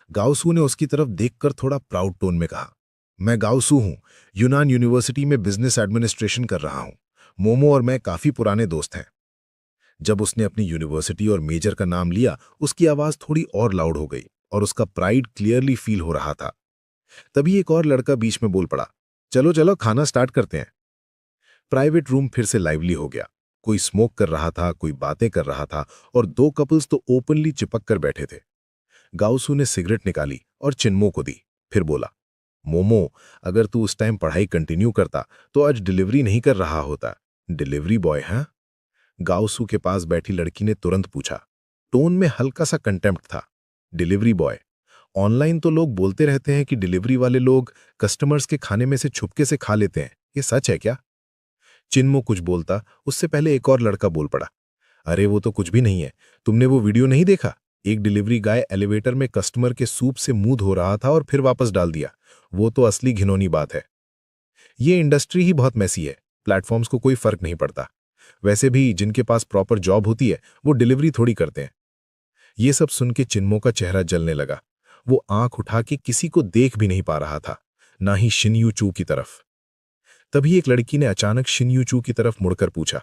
गाओसू ने उसकी तरफ देखकर थोड़ा प्राउड टोन में कहा, मैं गाओसू हूं, यूनान यूनिवर्सिटी में बिजनेस एडमिनिस्ट्रेशन कर रहा हूं। मोमो और मैं काफी पुराने दोस्त हैं। जब उसने अपनी यूनिवर्सिटी और मेजर का नाम लिया, उसकी आवाज थोड़ी और लाउड हो गई और उसका प्राइड क्लियरली फील हो रहा था। तभी एक और लड़का बीच में बोल पड़ा, चलो चलो खाना स्टार्ट करते हैं। प्राइवेट रूम फिर से लाइवली हो गया। कोई स्मोक कर रहा था, कोई बातें कर रहा था और 2 कपल्स तो ओपनली चिपक कर बैठे थे। गाओसू ने सिगरेट निकाली और चिन्मो को दी, फिर बोला, मोमो, अगर तू उस टाइम पढ़ाई कंटिन्यू करता तो आज डिलीवरी नहीं कर रहा होता। डिलीवरी बॉय है? गाओसू के पास बैठी लड़की ने तुरंत पूछा। टोन में हल्का सा कंटेम्प्ट था। Delivery boy. ऑनलाइन तो लोग बोलते रहते हैं कि डिलीवरी वाले लोग कस्टमर्स के खाने में से छुपके से खा लेते हैं, ये सच है क्या? चिन्मो कुछ बोलता, उससे पहले एक और लड़का बोल पड़ा। अरे वो तो कुछ भी नहीं है, तुमने वो वीडियो नहीं देखा? एक डिलीवरी गाय एलिवेटर में कस्टमर के सूप से मुंह धो रहा था और फिर वापस डाल दिया। वो तो असली घिनौनी बात है। ये इंडस्ट्री ही बहुत मैसी है, प्लेटफॉर्म्स को कोई फर्क नहीं पड़ता। वैसे भी जिनके पास प्रॉपर जॉब होती है वो डिलीवरी थोड़ी करते हैं। ये सब सुन के चिन्मो का चेहरा जलने लगा। वो आंख उठा के किसी को देख भी नहीं पा रहा था, ना ही शिनयू चू की तरफ। तभी एक लड़की ने अचानक शिनयू चू की तरफ मुड़कर पूछा,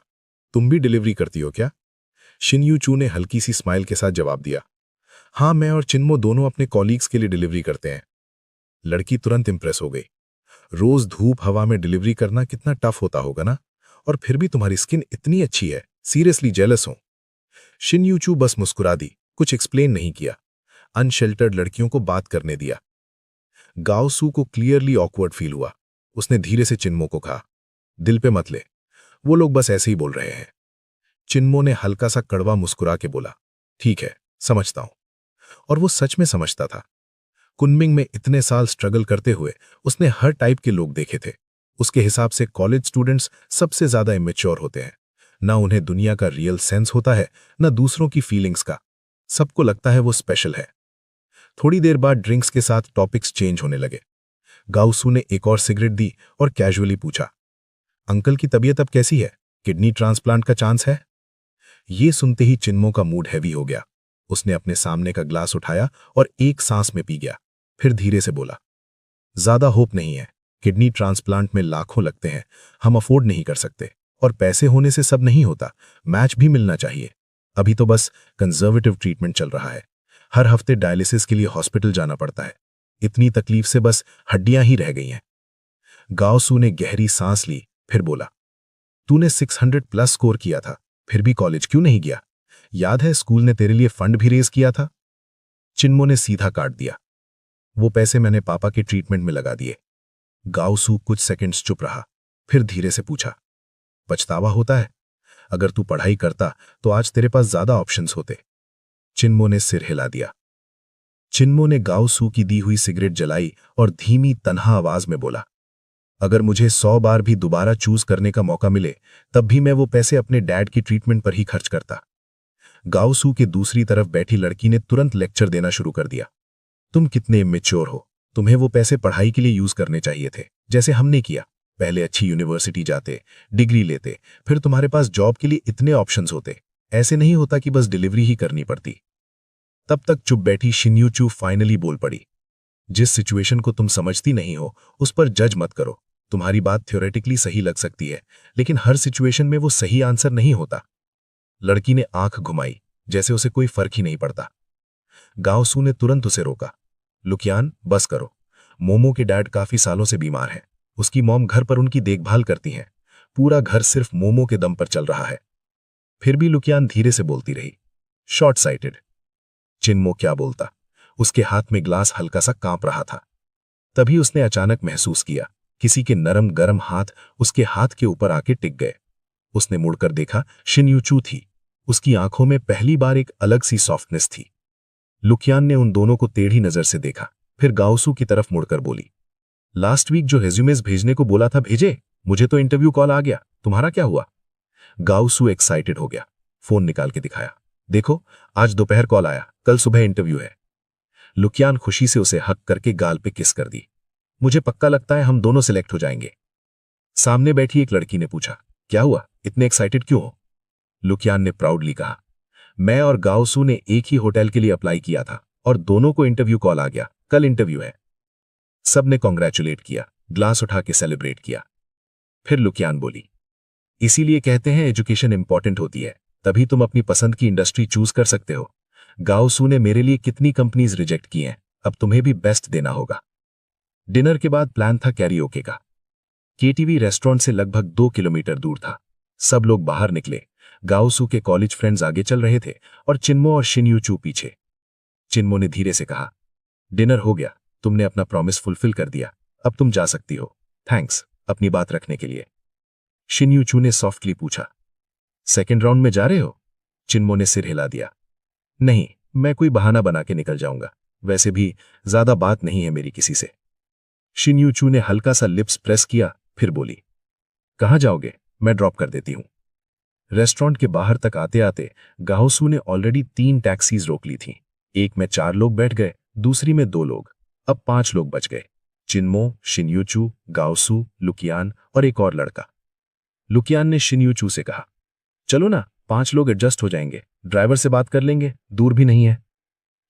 तुम भी डिलीवरी करती हो क्या? शिनयू चू ने हल्की सी स्माइल के साथ जवाब दिया, हाँ, मैं और चिन्मो दोनों अपने कॉलीग्स के लिए डिलीवरी करते हैं। लड़की तुरंत इंप्रेस हो गई। रोज धूप हवा में डिलीवरी करना कितना टफ होता होगा ना, और फिर भी तुम्हारी स्किन इतनी अच्छी है, सीरियसली जेलस हूं। शिनयू चू बस मुस्कुरा दी, कुछ एक्सप्लेन नहीं किया। अनशेल्टर्ड लड़कियों को बात करने दिया। गाओ सू को क्लियरली ऑकवर्ड फील हुआ। उसने धीरे से चिन्मो को कहा, दिल पे मत ले, वो लोग बस ऐसे ही बोल रहे हैं। चिन्मो ने हल्का सा कड़वा मुस्कुरा के बोला, ठीक है, समझता हूं। और वो सच में समझता था। कुनमिंग में इतने साल स्ट्रगल करते हुए उसने हर टाइप के लोग देखे थे। उसके हिसाब से कॉलेज स्टूडेंट्स सबसे ज्यादा इमेच्योर होते हैं। ना उन्हें दुनिया का रियल सेंस होता है, ना दूसरों की फीलिंग्स का। सबको लगता है वो स्पेशल है। थोड़ी देर बाद ड्रिंक्स के साथ टॉपिक्स चेंज होने लगे। गाउसू ने एक और सिगरेट दी और कैजुअली पूछा, अंकल की तबीयत अब कैसी है? किडनी ट्रांसप्लांट का चांस है? ये सुनते ही चिन्मो का मूड हैवी हो गया। उसने अपने सामने का ग्लास उठाया और एक सांस में पी गया। फिर धीरे से बोला, ज्यादा होप नहीं है। किडनी ट्रांसप्लांट में लाखों लगते हैं, हम अफोर्ड नहीं कर सकते। और पैसे होने से सब नहीं होता, मैच भी मिलना चाहिए। अभी तो बस कंजर्वेटिव ट्रीटमेंट चल रहा है। हर हफ्ते डायलिसिस के लिए हॉस्पिटल जाना पड़ता है। इतनी तकलीफ से बस हड्डियां ही रह गई हैं। गाओसू ने गहरी सांस ली, फिर बोला, तूने 600 प्लस स्कोर किया था, फिर भी कॉलेज क्यों नहीं गया? याद है स्कूल ने तेरे लिए फंड भी रेज किया था? चिन्मो ने सीधा काट दिया, वो पैसे मैंने पापा के ट्रीटमेंट में लगा दिए। गाओसू कुछ सेकंड्स चुप रहा, फिर धीरे से पूछा, पछतावा होता है? अगर तू पढ़ाई करता तो आज तेरे पास ज्यादा ऑप्शंस होते। चिन्मो ने सिर हिला दिया। चिन्मो ने गाओसू की दी हुई सिगरेट जलाई और धीमी तन्हा आवाज में बोला, अगर मुझे 100 बार भी दोबारा चूज करने का मौका मिले, तब भी मैं वो पैसे अपने डैड की ट्रीटमेंट पर ही खर्च करता। गाओसू के दूसरी तरफ बैठी लड़की ने तुरंत लेक्चर देना शुरू कर दिया, तुम कितने इमेच्योर हो। तुम्हें वो पैसे पढ़ाई के लिए यूज करने चाहिए थे, जैसे हमने किया। पहले अच्छी यूनिवर्सिटी जाते, डिग्री लेते, फिर तुम्हारे पास जॉब के लिए इतने ऑप्शंस होते। ऐसे नहीं होता कि बस डिलीवरी ही करनी पड़ती। तब तक चुप बैठी शिन्यू चू फाइनली बोल पड़ी, जिस सिचुएशन को तुम समझती नहीं हो उस पर जज मत करो। तुम्हारी बात थ्योरेटिकली सही लग सकती है, लेकिन हर सिचुएशन में वो सही आंसर नहीं होता। लड़की ने आंख घुमाई, जैसे उसे कोई फर्क ही नहीं पड़ता। गाओसू ने तुरंत उसे रोका, लुकियान, बस करो। मोमो के डैड काफी सालों से बीमार हैं। उसकी मॉम घर पर उनकी देखभाल करती हैं। पूरा घर सिर्फ मोमो के दम पर चल रहा है। फिर भी लुकियान धीरे से बोलती रही, शॉर्ट साइटेड। चिन्मो क्या बोलता, उसके हाथ में ग्लास हल्का सा कांप रहा था। तभी उसने अचानक महसूस किया, किसी के नरम गरम हाथ उसके हाथ के ऊपर आके टिक गए। उसने मुड़कर देखा, शिन्यू चू थी। उसकी आंखों में पहली बार एक अलग सी सॉफ्टनेस थी। लुकियान ने उन दोनों को टेढ़ी नजर से देखा, फिर गाओसू की तरफ मुड़कर बोली, लास्ट वीक जो रेज्यूमेस भेजने को बोला था भेजे? मुझे तो इंटरव्यू कॉल आ गया, तुम्हारा क्या हुआ? गाओसू एक्साइटेड हो गया, फोन निकाल के दिखाया, देखो आज दोपहर कॉल आया, कल सुबह इंटरव्यू है। लुकियान खुशी से उसे हक करके गाल पे किस कर दी। मुझे पक्का लगता है हम दोनों सिलेक्ट हो जाएंगे। सामने बैठी एक लड़की ने पूछा, क्या हुआ, इतने एक्साइटेड क्यों हो? लुकियान ने प्राउडली कहा, मैं और गाओसू ने एक ही होटल के लिए अप्लाई किया था और दोनों को इंटरव्यू कॉल आ गया, कल इंटरव्यू है। सबने कॉन्ग्रेचुलेट किया, ग्लास उठा के सेलिब्रेट किया। फिर लुकियान बोली, इसीलिए कहते हैं एजुकेशन इंपॉर्टेंट होती है, तभी तुम अपनी पसंद की इंडस्ट्री चूज कर सकते हो। गाओसू ने मेरे लिए कितनी कंपनीज रिजेक्ट की हैं, अब तुम्हें भी बेस्ट देना होगा। डिनर के बाद प्लान था कैरियोके का। केटीवी रेस्टोरेंट से लगभग 2 किलोमीटर दूर था। सब लोग बाहर निकले। गाओसू के कॉलेज फ्रेंड्स आगे चल रहे थे और चिन्मो और शिन्यू चू पीछे। चिन्मो ने धीरे से कहा, डिनर हो गया, तुमने अपना प्रॉमिस फुलफिल कर दिया, अब तुम जा सकती हो। थैंक्स अपनी बात रखने के लिए। शिन्यू चू ने सॉफ्टली पूछा, सेकेंड राउंड में जा रहे हो? चिन्मो ने सिर हिला दिया, नहीं, मैं कोई बहाना बना के निकल जाऊंगा। वैसे भी ज्यादा बात नहीं है मेरी किसी से। शिन्यूचू ने हल्का सा लिप्स प्रेस किया, फिर बोली, कहाँ जाओगे? मैं ड्रॉप कर देती हूं। रेस्टोरेंट के बाहर तक आते आते गाओसू ने ऑलरेडी 3 टैक्सीज रोक ली थीं। एक में 4 लोग बैठ गए, दूसरी में 2 लोग। अब 5 लोग बच गए। चिन्मो, शिन्यूचू, गाओसू, लुकियान और एक और लड़का। लुकियान ने शिन्यूचू से कहा, चलो ना, 5 लोग एडजस्ट हो जाएंगे, ड्राइवर से बात कर लेंगे, दूर भी नहीं है।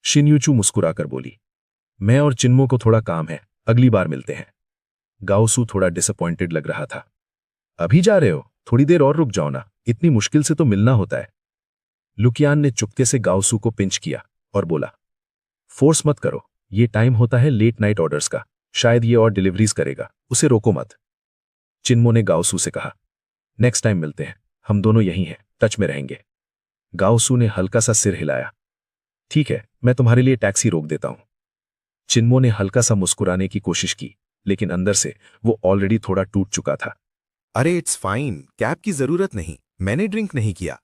शिन्यूचू मुस्कुराकर बोली, मैं और चिन्मो को थोड़ा काम है, अगली बार मिलते हैं। गाओसू थोड़ा डिसअपॉइंटेड लग रहा था। अभी जा रहे हो? थोड़ी देर और रुक जाओ ना, इतनी मुश्किल से तो मिलना होता है। लुकियान ने चुपके से गाओसू को पिंच किया और बोला, फोर्स मत करो, ये टाइम होता है लेट नाइट ऑर्डर्स का, शायद ये और डिलीवरीज करेगा, उसे रोको मत। चिन्मो ने गाओसू से कहा, नेक्स्ट टाइम मिलते हैं, हम दोनों यहीं हैं, टच में रहेंगे। गाओसू ने हल्का सा सिर हिलाया, ठीक है, मैं तुम्हारे लिए टैक्सी रोक देता हूं। चिन्मो ने हल्का सा मुस्कुराने की कोशिश की, लेकिन अंदर से वो ऑलरेडी थोड़ा टूट चुका था। अरे इट्स फाइन, कैब की जरूरत नहीं, मैंने ड्रिंक नहीं किया,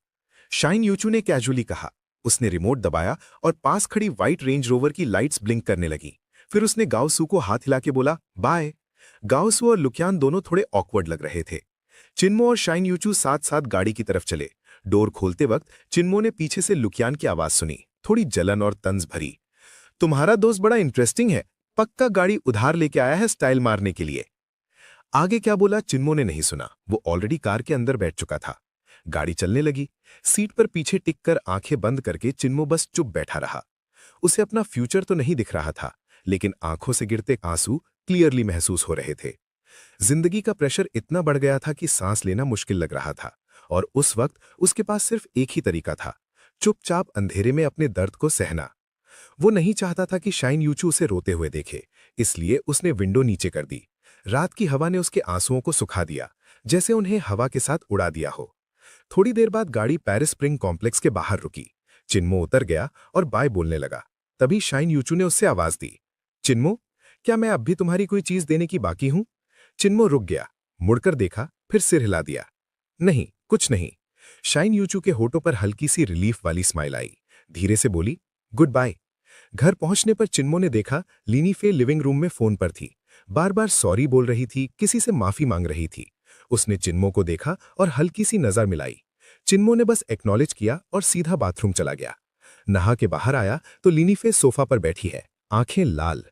शाइन यूचू ने कैजुअली कहा। उसने रिमोट दबाया और पास खड़ी व्हाइट रेंज रोवर की लाइट्स ब्लिंक करने लगी। फिर उसने गाओसू को हाथ हिला के बोला, बाय। गाओसू और लुकियान दोनों थोड़े ऑकवर्ड लग रहे थे। चिन्मो और शाइन यूचू साथ साथ गाड़ी की तरफ चले। डोर खोलते वक्त चिन्मो ने पीछे से लुकियान की आवाज सुनी, थोड़ी जलन और तंज भरी। तुम्हारा दोस्त बड़ा इंटरेस्टिंग है, पक्का गाड़ी उधार लेके आया है स्टाइल मारने के लिए। आगे क्या बोला चिन्मो ने नहीं सुना, वो ऑलरेडी कार के अंदर बैठ चुका था। गाड़ी चलने लगी। सीट पर पीछे टिक कर आंखें बंद करके चिन्मो बस चुप बैठा रहा। उसे अपना फ्यूचर तो नहीं दिख रहा था, लेकिन आंखों से गिरते आंसू क्लियरली महसूस हो रहे थे। जिंदगी का प्रेशर इतना बढ़ गया था कि सांस लेना मुश्किल लग रहा था, और उस वक्त उसके पास सिर्फ एक ही तरीका था, चुपचाप अंधेरे में अपने दर्द को सहना। वो नहीं चाहता था कि शाइन यूचू उसे रोते हुए देखे, इसलिए उसने विंडो नीचे कर दी। रात की हवा ने उसके आंसुओं को सुखा दिया, जैसे उन्हें हवा के साथ उड़ा दिया हो। थोड़ी देर बाद गाड़ी पेरिस स्प्रिंग कॉम्प्लेक्स के बाहर रुकी। चिन्मो उतर गया और बाय बोलने लगा। तभी शाइन यूचू ने उससे आवाज दी, चिन्मो, क्या मैं अब भी तुम्हारी कोई चीज देने की बाकी हूं? चिन्मो रुक गया, मुड़कर देखा, फिर सिर हिला दिया, नहीं, कुछ नहीं। शाइन यूचू के होठों पर हल्की सी रिलीफ वाली स्माइल आई। धीरे से बोली, गुड बाय। घर पहुंचने पर चिन्मो ने देखा लीनी फे लिविंग रूम में फोन पर थी, बार बार सॉरी बोल रही थी, किसी से माफी मांग रही थी। उसने चिन्मो को देखा और हल्की सी नजर मिलाई। चिन्मो ने बस एक्नॉलेज किया और सीधा बाथरूम चला गया। नहा के बाहर आया तो लीनी फे सोफा पर बैठी है, आंखें लाल।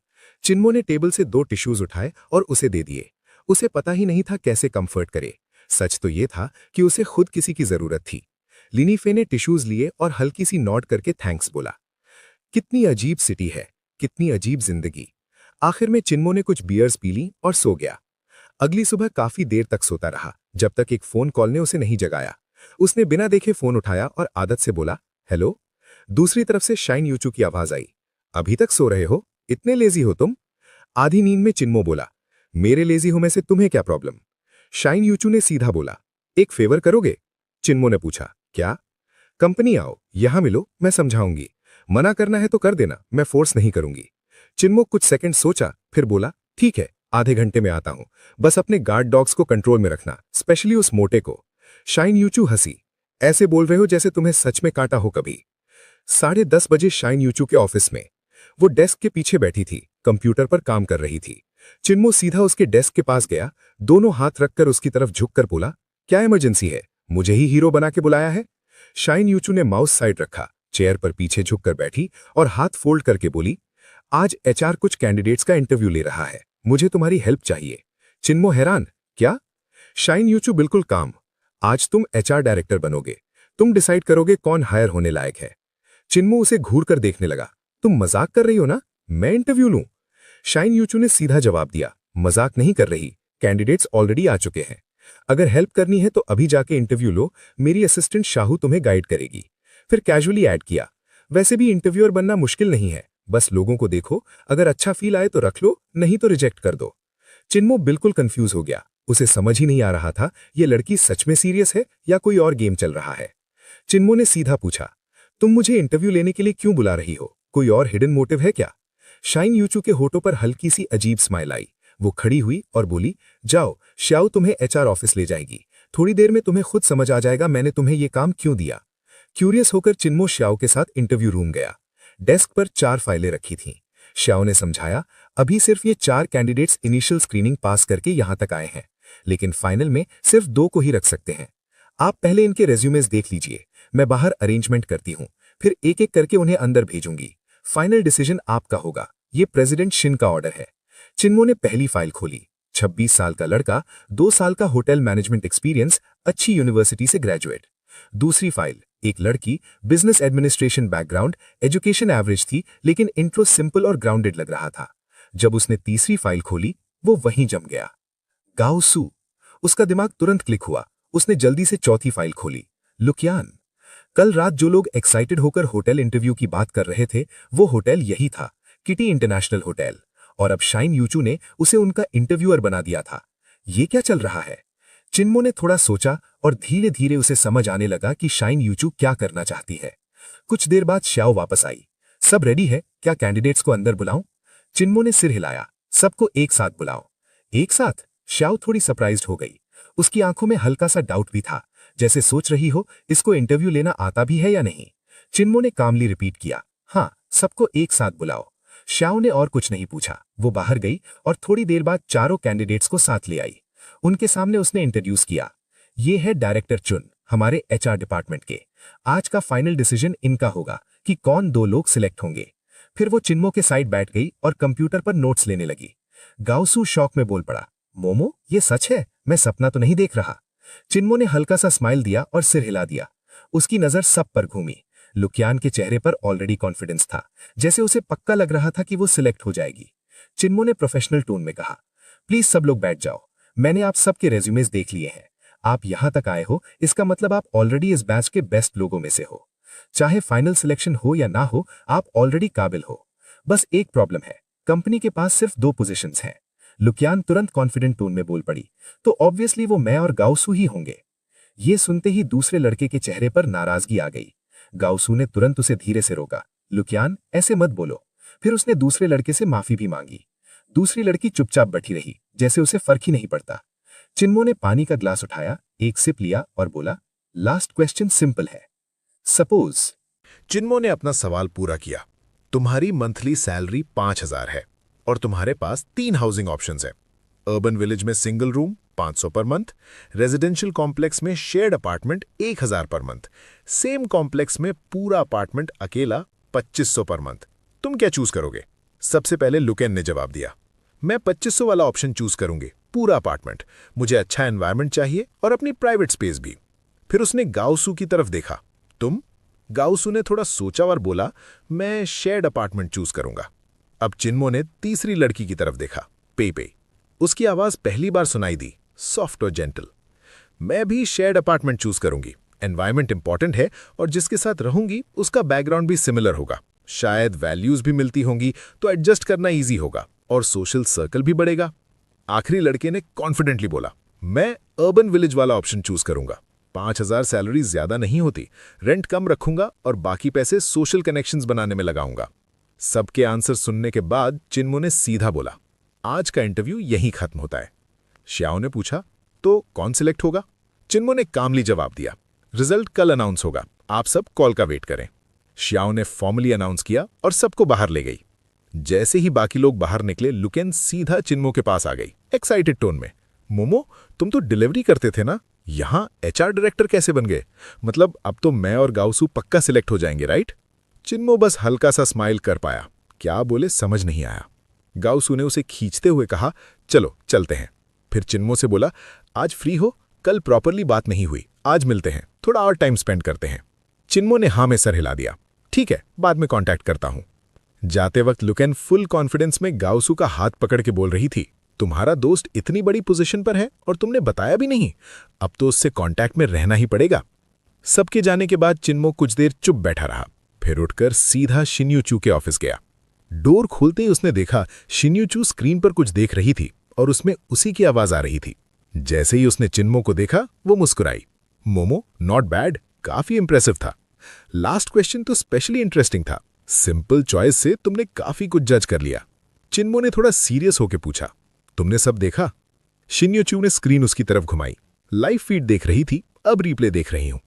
चिन्मो ने टेबल से 2 टिश्यूज उठाए और उसे दे दिए। उसे पता ही नहीं था कैसे कंफर्ट करे। सच तो ये था कि उसे खुद किसी की जरूरत थी। लीनी फे ने टिश्यूज लिए और हल्की सी नॉड करके थैंक्स बोला। कितनी अजीब सिटी है, कितनी अजीब जिंदगी। आखिर में चिन्मो ने कुछ बियर्स पी ली और सो गया। अगली सुबह काफी देर तक सोता रहा, जब तक एक फोन कॉल ने उसे नहीं जगाया। उसने बिना देखे फोन उठाया और आदत से बोला, हेलो। दूसरी तरफ से शाइन यूचू की आवाज आई, अभी तक सो रहे हो? इतने लेजी हो तुम? आधी नींद में चिन्मो बोला, मेरे लेजी होने से तुम्हें क्या प्रॉब्लम? शाइन यूचू ने सीधा बोला, एक फेवर करोगे? चिन्मो ने पूछा, क्या? कंपनी आओ, यहां मिलो, मैं समझाऊंगी। मना करना है तो कर देना, मैं फोर्स नहीं करूंगी। चिन्मो कुछ सेकंड सोचा, फिर बोला, ठीक है, आधे घंटे में आता हूं। बस अपने गार्ड डॉग्स को कंट्रोल में रखना, स्पेशली उस मोटे को। शाइन यूचू हंसी, ऐसे बोल रहे हो जैसे तुम्हें सच में काटा हो कभी। 10:30 बजे शाइन यूचू के ऑफिस में वो डेस्क के पीछे बैठी थी, कंप्यूटर पर काम कर रही थी। चिन्मो सीधा उसके डेस्क के पास गया, दोनों हाथ रखकर उसकी तरफ झुककर बोला, क्या इमरजेंसी है? मुझे ही हीरो बना के बुलाया है? शाइन यूचू ने माउस साइड रखा, चेयर पर पीछे झुककर बैठी और हाथ फोल्ड करके बोली, आज एचआर कुछ कैंडिडेट्स का इंटरव्यू ले रहा है, मुझे तुम्हारी हेल्प चाहिए। चिन्मो हैरान, क्या? शाइन यूचू बिल्कुल काम, आज तुम एचआर डायरेक्टर बनोगे, तुम डिसाइड करोगे कौन हायर होने लायक है। चिन्मो उसे घूर कर देखने लगा, तुम मजाक कर रही हो ना, मैं इंटरव्यू लूं? शाइन यूचू ने सीधा जवाब दिया, मजाक नहीं कर रही, कैंडिडेट्स ऑलरेडी आ चुके हैं। अगर हेल्प करनी है तो अभी जाके इंटरव्यू लो, मेरी असिस्टेंट शाहू तुम्हें गाइड करेगी। फिर कैजुअली ऐड किया, वैसे भी इंटरव्यूअर बनना मुश्किल नहीं है, बस लोगों को देखो, अगर अच्छा फील आए तो रख लो, नहीं तो रिजेक्ट कर दो। चिन्मो बिल्कुल कंफ्यूज हो गया, उसे समझ ही नहीं आ रहा था ये लड़की सच में सीरियस है या कोई और गेम चल रहा है। चिन्मो ने सीधा पूछा, तुम मुझे इंटरव्यू लेने के लिए क्यों बुला रही हो? कोई और हिडन मोटिव है क्या? शाइन यूचू के होठों पर हल्की सी अजीब स्माइल आई। वो खड़ी हुई और बोली, जाओ, श्याओ तुम्हें एचआर ऑफिस ले जाएगी, थोड़ी देर में तुम्हें खुद समझ आ जाएगा मैंने तुम्हें ये काम क्यों दिया। क्यूरियस होकर चिन्मो श्याओ के साथ इंटरव्यू रूम गया। डेस्क पर 4 फाइलें रखी थीं। श्याओ ने समझाया, अभी सिर्फ ये 4 कैंडिडेट्स इनिशियल स्क्रीनिंग पास करके यहां तक आए हैं, लेकिन फाइनल में सिर्फ 2 को ही रख सकते हैं। आप पहले इनके रेज्यूमेस देख लीजिए, मैं बाहर अरेंजमेंट करती हूं, फिर एक एक करके उन्हें अंदर भेजूंगी। फाइनल डिसीजन आपका होगा। ये प्रेसिडेंट शिन का ऑर्डर है। चिन्मो ने पहली फाइल खोली। 26 साल का लड़का, 2 साल का होटल मैनेजमेंट एक्सपीरियंस, अच्छी यूनिवर्सिटी से ग्रेजुएट। दूसरी फाइल, एक लड़की, business administration background, education average थी लेकिन इंट्रो सिंपल और ग्राउंडेड लग रहा था। जब उसने तीसरी फाइल खोली, वो वहीं जम गया। गाओ सू। उसका दिमाग तुरंत क्लिक हुआ। उसने जल्दी से चौथी फाइल खोली। लुकियान। कल रात जो लोग एक्साइटेड होकर होटल इंटरव्यू की बात कर रहे थे, वो होटल यही था, किटी इंटरनेशनल होटल। और अब शाइन यूचू ने उसे उनका इंटरव्यूअर बना दिया था। ये क्या चल रहा है? चिन्मो ने थोड़ा सोचा और धीरे धीरे उसे समझ आने लगा कि शाइन यूचू क्या करना चाहती है। कुछ देर बाद श्याओ वापस आई। सब रेडी है, क्या कैंडिडेट्स को अंदर बुलाऊं? चिन्मो ने सिर हिलाया। सबको एक साथ बुलाओ। एक साथ? श्याओ थोड़ी सरप्राइज्ड हो गई। उसकी आंखों में हल्का सा डाउट भी था, जैसे सोच रही हो इसको इंटरव्यू लेना आता भी है या नहीं। चिन्मो ने कामली रिपीट किया, हाँ, सबको एक साथ बुलाओ। श्याओ ने और कुछ नहीं पूछा। वो बाहर गई और थोड़ी देर बाद चारों कैंडिडेट्स को साथ ले आई। उनके सामने उसने इंट्रोड्यूस किया। ये है डायरेक्टर चुन, हमारे एचआर डिपार्टमेंट के। आज का फाइनल डिसीजन इनका होगा कि कौन 2 लोग सिलेक्ट होंगे। फिर वो चिन्मो के साइड बैठ गई और कंप्यूटर पर नोट्स लेने लगी। गाओसू शौक में बोल पड़ा, मोमो, ये सच है? मैं सपना तो नहीं देख रहा। चिन्मो ने हल्का सा स्माइल दिया और सिर हिला दिया। उसकी नजर सब पर घूमी। लुकियान के चेहरे पर ऑलरेडी कॉन्फिडेंस था, जैसे उसे पक्का लग रहा था कि वो सिलेक्ट हो जाएगी। चिन्मो ने प्रोफेशनल टोन में कहा, प्लीज सब लोग बैठ जाओ। मैंने आप सबके रेज्यूमेस देख लिए हैं। आप यहां तक आए हो, इसका मतलब आप ऑलरेडी इस बैच के बेस्ट लोगों में से हो। चाहे फाइनल सिलेक्शन हो या ना हो, आप ऑलरेडी काबिल हो। बस एक प्रॉब्लम है, कंपनी के पास सिर्फ 2 पोजीशंस हैं। लुकियान तुरंत कॉन्फिडेंट टोन में बोल पड़ी, तो ऑब्वियसली वो मैं और गाओसू ही होंगे। ये सुनते ही दूसरे लड़के के चेहरे पर नाराजगी आ गई। गाओसू ने तुरंत उसे धीरे से रोका, लुकियान, ऐसे मत बोलो। फिर उसने दूसरे लड़के से माफी भी मांगी। दूसरी लड़की चुपचाप बैठी रही, जैसे उसे फर्क ही नहीं पड़ता। चिन्मो ने पानी का ग्लास उठाया, एक सिप लिया और बोला, लास्ट क्वेश्चन सिंपल है। सपोज। चिन्मो ने अपना सवाल पूरा किया। तुम्हारी मंथली सैलरी 5000 है और तुम्हारे पास 3 हाउसिंग ऑप्शंस हैं। अर्बन विलेज में single room 500 per month, residential complex में shared apartment 1000 per month, same complex में पूरा अपार्टमेंट अकेला 2500 पर मंथ। तुम क्या चूज करोगे? सबसे पहले लुकेन ने जवाब दिया, मैं 2500 वाला ऑप्शन चूज करूंगी, पूरा अपार्टमेंट। मुझे अच्छा एनवायरनमेंट चाहिए और अपनी प्राइवेट स्पेस भी। फिर उसने गाओसू की तरफ देखा। तुम? गाओसू ने थोड़ा सोचा और बोला, मैं शेयर्ड अपार्टमेंट चूज करूंगा। अब चिन्मो ने तीसरी लड़की की तरफ देखा, पे। उसकी आवाज पहली बार सुनाई दी, सॉफ्ट और जेंटल। मैं भी शेयर्ड अपार्टमेंट चूज करूंगी। एनवायरनमेंट इंपॉर्टेंट है और जिसके साथ रहूंगी उसका बैकग्राउंड भी सिमिलर होगा। शायद वैल्यूज भी मिलती होंगी तो एडजस्ट करना ईजी होगा और सोशल सर्कल भी बढ़ेगा। आखिरी लड़के ने कॉन्फिडेंटली बोला, मैं अर्बन विलेज वाला ऑप्शन चूज करूंगा। 5000 सैलरी ज्यादा नहीं होती, रेंट कम रखूंगा और बाकी पैसे सोशल कनेक्शंस बनाने में लगाऊंगा। सबके आंसर सुनने के बाद चिन्मो ने सीधा बोला, आज का इंटरव्यू यहीं खत्म होता है। श्याओ ने पूछा, तो कौन सिलेक्ट होगा? चिन्मो ने कामली जवाब दिया, रिजल्ट कल अनाउंस होगा, आप सब कॉल का वेट करें। श्याओ ने फॉर्मली अनाउंस किया और सबको बाहर ले गई। जैसे ही बाकी लोग बाहर निकले, लुकेन सीधा चिन्मो के पास आ गई, एक्साइटेड टोन में, मोमो, तुम तो डिलीवरी करते थे ना, यहां एचआर डायरेक्टर कैसे बन गए? मतलब अब तो मैं और गाओसू पक्का सिलेक्ट हो जाएंगे, राइट? चिन्मो बस हल्का सा स्माइल कर पाया, क्या बोले समझ नहीं आया। गाओसू ने उसे खींचते हुए कहा, चलो चलते हैं। फिर चिन्मो से बोला, आज फ्री हो? कल प्रॉपरली बात नहीं हुई, आज मिलते हैं, थोड़ा और टाइम स्पेंड करते हैं। चिन्मो ने हाँ में सर हिला दिया, ठीक है, बाद में कांटेक्ट करता हूं। जाते वक्त लुकेन फुल कॉन्फिडेंस में गाओसू का हाथ पकड़ के बोल रही थी, तुम्हारा दोस्त इतनी बड़ी पोजीशन पर है और तुमने बताया भी नहीं, अब तो उससे कांटेक्ट में रहना ही पड़ेगा। सबके जाने के बाद चिन्मो कुछ देर चुप बैठा रहा, फिर उठकर सीधा शिन्यूचू के ऑफिस गया। डोर खोलते ही उसने देखा शिन्यूचू स्क्रीन पर कुछ देख रही थी और उसमें उसी की आवाज आ रही थी। जैसे ही उसने चिन्मो को देखा, वो मुस्कुराई, मोमो, नॉट बैड, काफी इंप्रेसिव था। लास्ट क्वेश्चन तो स्पेशली इंटरेस्टिंग था, सिंपल चॉइस से तुमने काफी कुछ जज कर लिया। चिन्मो ने थोड़ा सीरियस होकर पूछा, तुमने सब देखा? शिन्यूचू ने स्क्रीन उसकी तरफ घुमाई, लाइव फीड देख रही थी, अब रिप्ले देख रही हूं।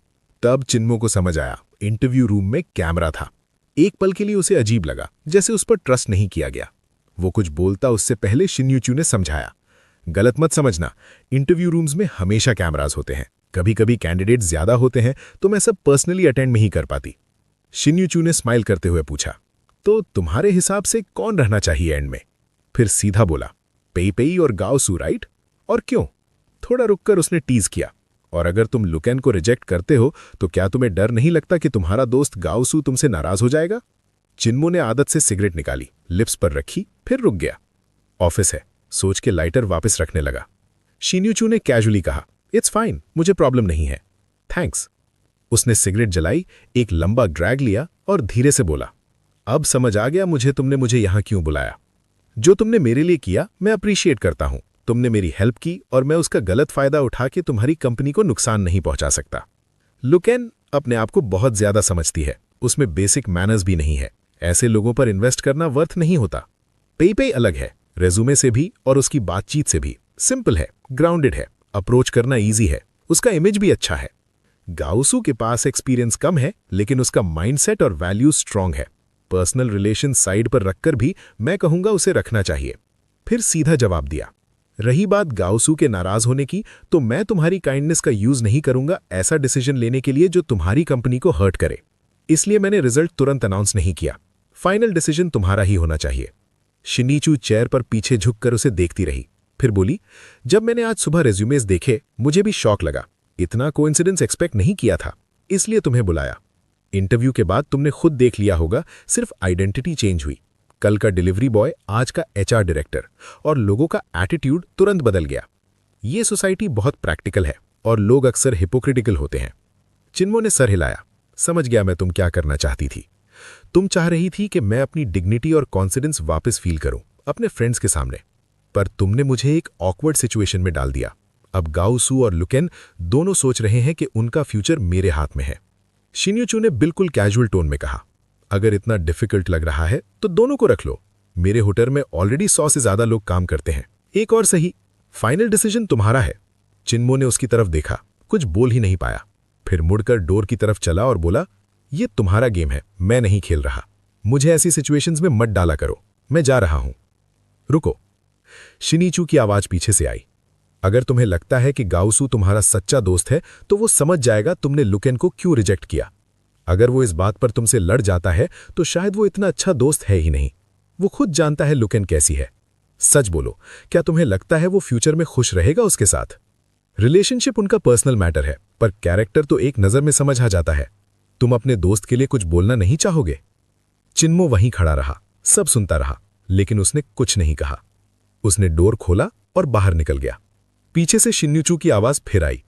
तब चिन्मो को समझ आया, इंटरव्यू रूम में कैमरा था। एक पल के लिए उसे अजीब लगा, जैसे उस पर ट्रस्ट नहीं किया गया। वो कुछ बोलता उससे पहले शिन्यूचू ने समझाया, गलत मत समझना, इंटरव्यू रूम्स में हमेशा कैमरास होते हैं। कभी कभी कैंडिडेट ज्यादा होते हैं तो मैं सब पर्सनली अटेंड नहीं कर पाती। शिन्यूचू ने स्माइल करते हुए पूछा, तो तुम्हारे हिसाब से कौन रहना चाहिए एंड में? फिर सीधा बोला, पेई और गाओसू, राइट? और क्यों? थोड़ा रुककर उसने टीज किया, और अगर तुम लुकेन को रिजेक्ट करते हो तो क्या तुम्हें डर नहीं लगता कि तुम्हारा दोस्त गाओसू तुमसे नाराज हो जाएगा? चिन्मो ने आदत से सिगरेट निकाली, लिप्स पर रखी, फिर रुक गया। ऑफिस है, सोच के लाइटर वापस रखने लगा। शिन्यूचू ने कैजुअली कहा, इट्स फाइन, मुझे प्रॉब्लम नहीं है, थैंक्स। उसने सिगरेट जलाई, एक लंबा ड्रैग लिया और धीरे से बोला, अब समझ आ गया तुमने मुझे यहां क्यों बुलाया। जो तुमने मेरे लिए किया मैं अप्रिशिएट करता हूं। तुमने मेरी हेल्प की और मैं उसका गलत फायदा उठा के तुम्हारी कंपनी को नुकसान नहीं पहुंचा सकता। लुकेन अपने आप को बहुत ज्यादा समझती है, उसमें बेसिक मैनर्स भी नहीं है। ऐसे लोगों पर इन्वेस्ट करना वर्थ नहीं होता। पेई अलग है, रेज्यूमे से भी और उसकी बातचीत से भी। सिंपल है, ग्राउंडेड है, अप्रोच करना ईजी है, उसका इमेज भी अच्छा है। गाओसू के पास एक्सपीरियंस कम है, लेकिन उसका माइंडसेट और वैल्यू स्ट्रांग है। पर्सनल रिलेशन साइड पर रखकर भी मैं कहूंगा उसे रखना चाहिए। फिर सीधा जवाब दिया, रही बात गाओसू के नाराज होने की, तो मैं तुम्हारी काइंडनेस का यूज नहीं करूंगा ऐसा डिसीजन लेने के लिए जो तुम्हारी कंपनी को हर्ट करे। इसलिए मैंने रिजल्ट तुरंत अनाउंस नहीं किया। फाइनल डिसीजन तुम्हारा ही होना चाहिए। शिनीचू चेयर पर पीछे झुककर उसे देखती रही, फिर बोली, जब मैंने आज सुबह रेज्यूमेस देखे मुझे भी शॉक लगा। इतना कोइंसिडेंस एक्सपेक्ट नहीं किया था, इसलिए तुम्हें बुलाया। इंटरव्यू के बाद तुमने खुद देख लिया होगा, सिर्फ आइडेंटिटी चेंज हुई। कल का डिलीवरी बॉय आज का एचआर डायरेक्टर, और लोगों का एटीट्यूड तुरंत बदल गया। ये सोसाइटी बहुत प्रैक्टिकल है और लोग अक्सर हिपोक्रिटिकल होते हैं। चिन्मो ने सर हिलाया, समझ गया मैं तुम क्या करना चाहती थी। तुम चाह रही थी कि मैं अपनी डिग्निटी और कॉन्फिडेंस वापस फील करूं अपने फ्रेंड्स के सामने, पर तुमने मुझे एक ऑकवर्ड सिचुएशन में डाल दिया। अब गाओसू और लुकेन दोनों सोच रहे हैं कि उनका फ्यूचर मेरे हाथ में है। शिन्यूचू ने बिल्कुल कैजुअल टोन में कहा, अगर इतना डिफिकल्ट लग रहा है तो दोनों को रख लो। मेरे होटल में ऑलरेडी 100 से ज्यादा लोग काम करते हैं, एक और सही। फाइनल डिसीजन तुम्हारा है। चिन्मो ने उसकी तरफ देखा, कुछ बोल ही नहीं पाया, फिर मुड़कर डोर की तरफ चला और बोला, ये तुम्हारा गेम है, मैं नहीं खेल रहा। मुझे ऐसी सिचुएशंस में मत डाला करो, मैं जा रहा हूं। रुको। शिनीचू की आवाज पीछे से आई, अगर तुम्हें लगता है कि गाओसू तुम्हारा सच्चा दोस्त है तो वो समझ जाएगा तुमने लुकेन को क्यों रिजेक्ट किया। अगर वो इस बात पर तुमसे लड़ जाता है तो शायद वो इतना अच्छा दोस्त है ही नहीं। वो खुद जानता है लुकेन कैसी है। सच बोलो, क्या तुम्हें लगता है वो फ्यूचर में खुश रहेगा उसके साथ? रिलेशनशिप उनका पर्सनल मैटर है, पर कैरेक्टर तो एक नजर में समझ आ जाता है। तुम अपने दोस्त के लिए कुछ बोलना नहीं चाहोगे? चिन्मो वहीं खड़ा रहा, सब सुनता रहा, लेकिन उसने कुछ नहीं कहा। उसने डोर खोला और बाहर निकल गया। पीछे से शिन्यूचू की आवाज फिर आई,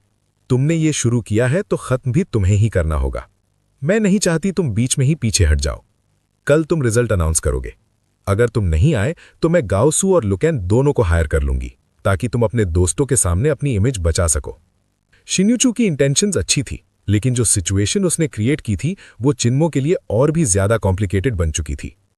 तुमने ये शुरू किया है तो खत्म भी तुम्हें ही करना होगा। मैं नहीं चाहती तुम बीच में ही पीछे हट जाओ। कल तुम रिजल्ट अनाउंस करोगे। अगर तुम नहीं आए तो मैं गाओसू और लुकेन दोनों को हायर कर लूंगी, ताकि तुम अपने दोस्तों के सामने अपनी इमेज बचा सको। शिन्यूचू की इंटेंशंस अच्छी थी, लेकिन जो सिचुएशन उसने क्रिएट की थी वो चिन्मो के लिए और भी ज्यादा कॉम्प्लिकेटेड बन चुकी थी।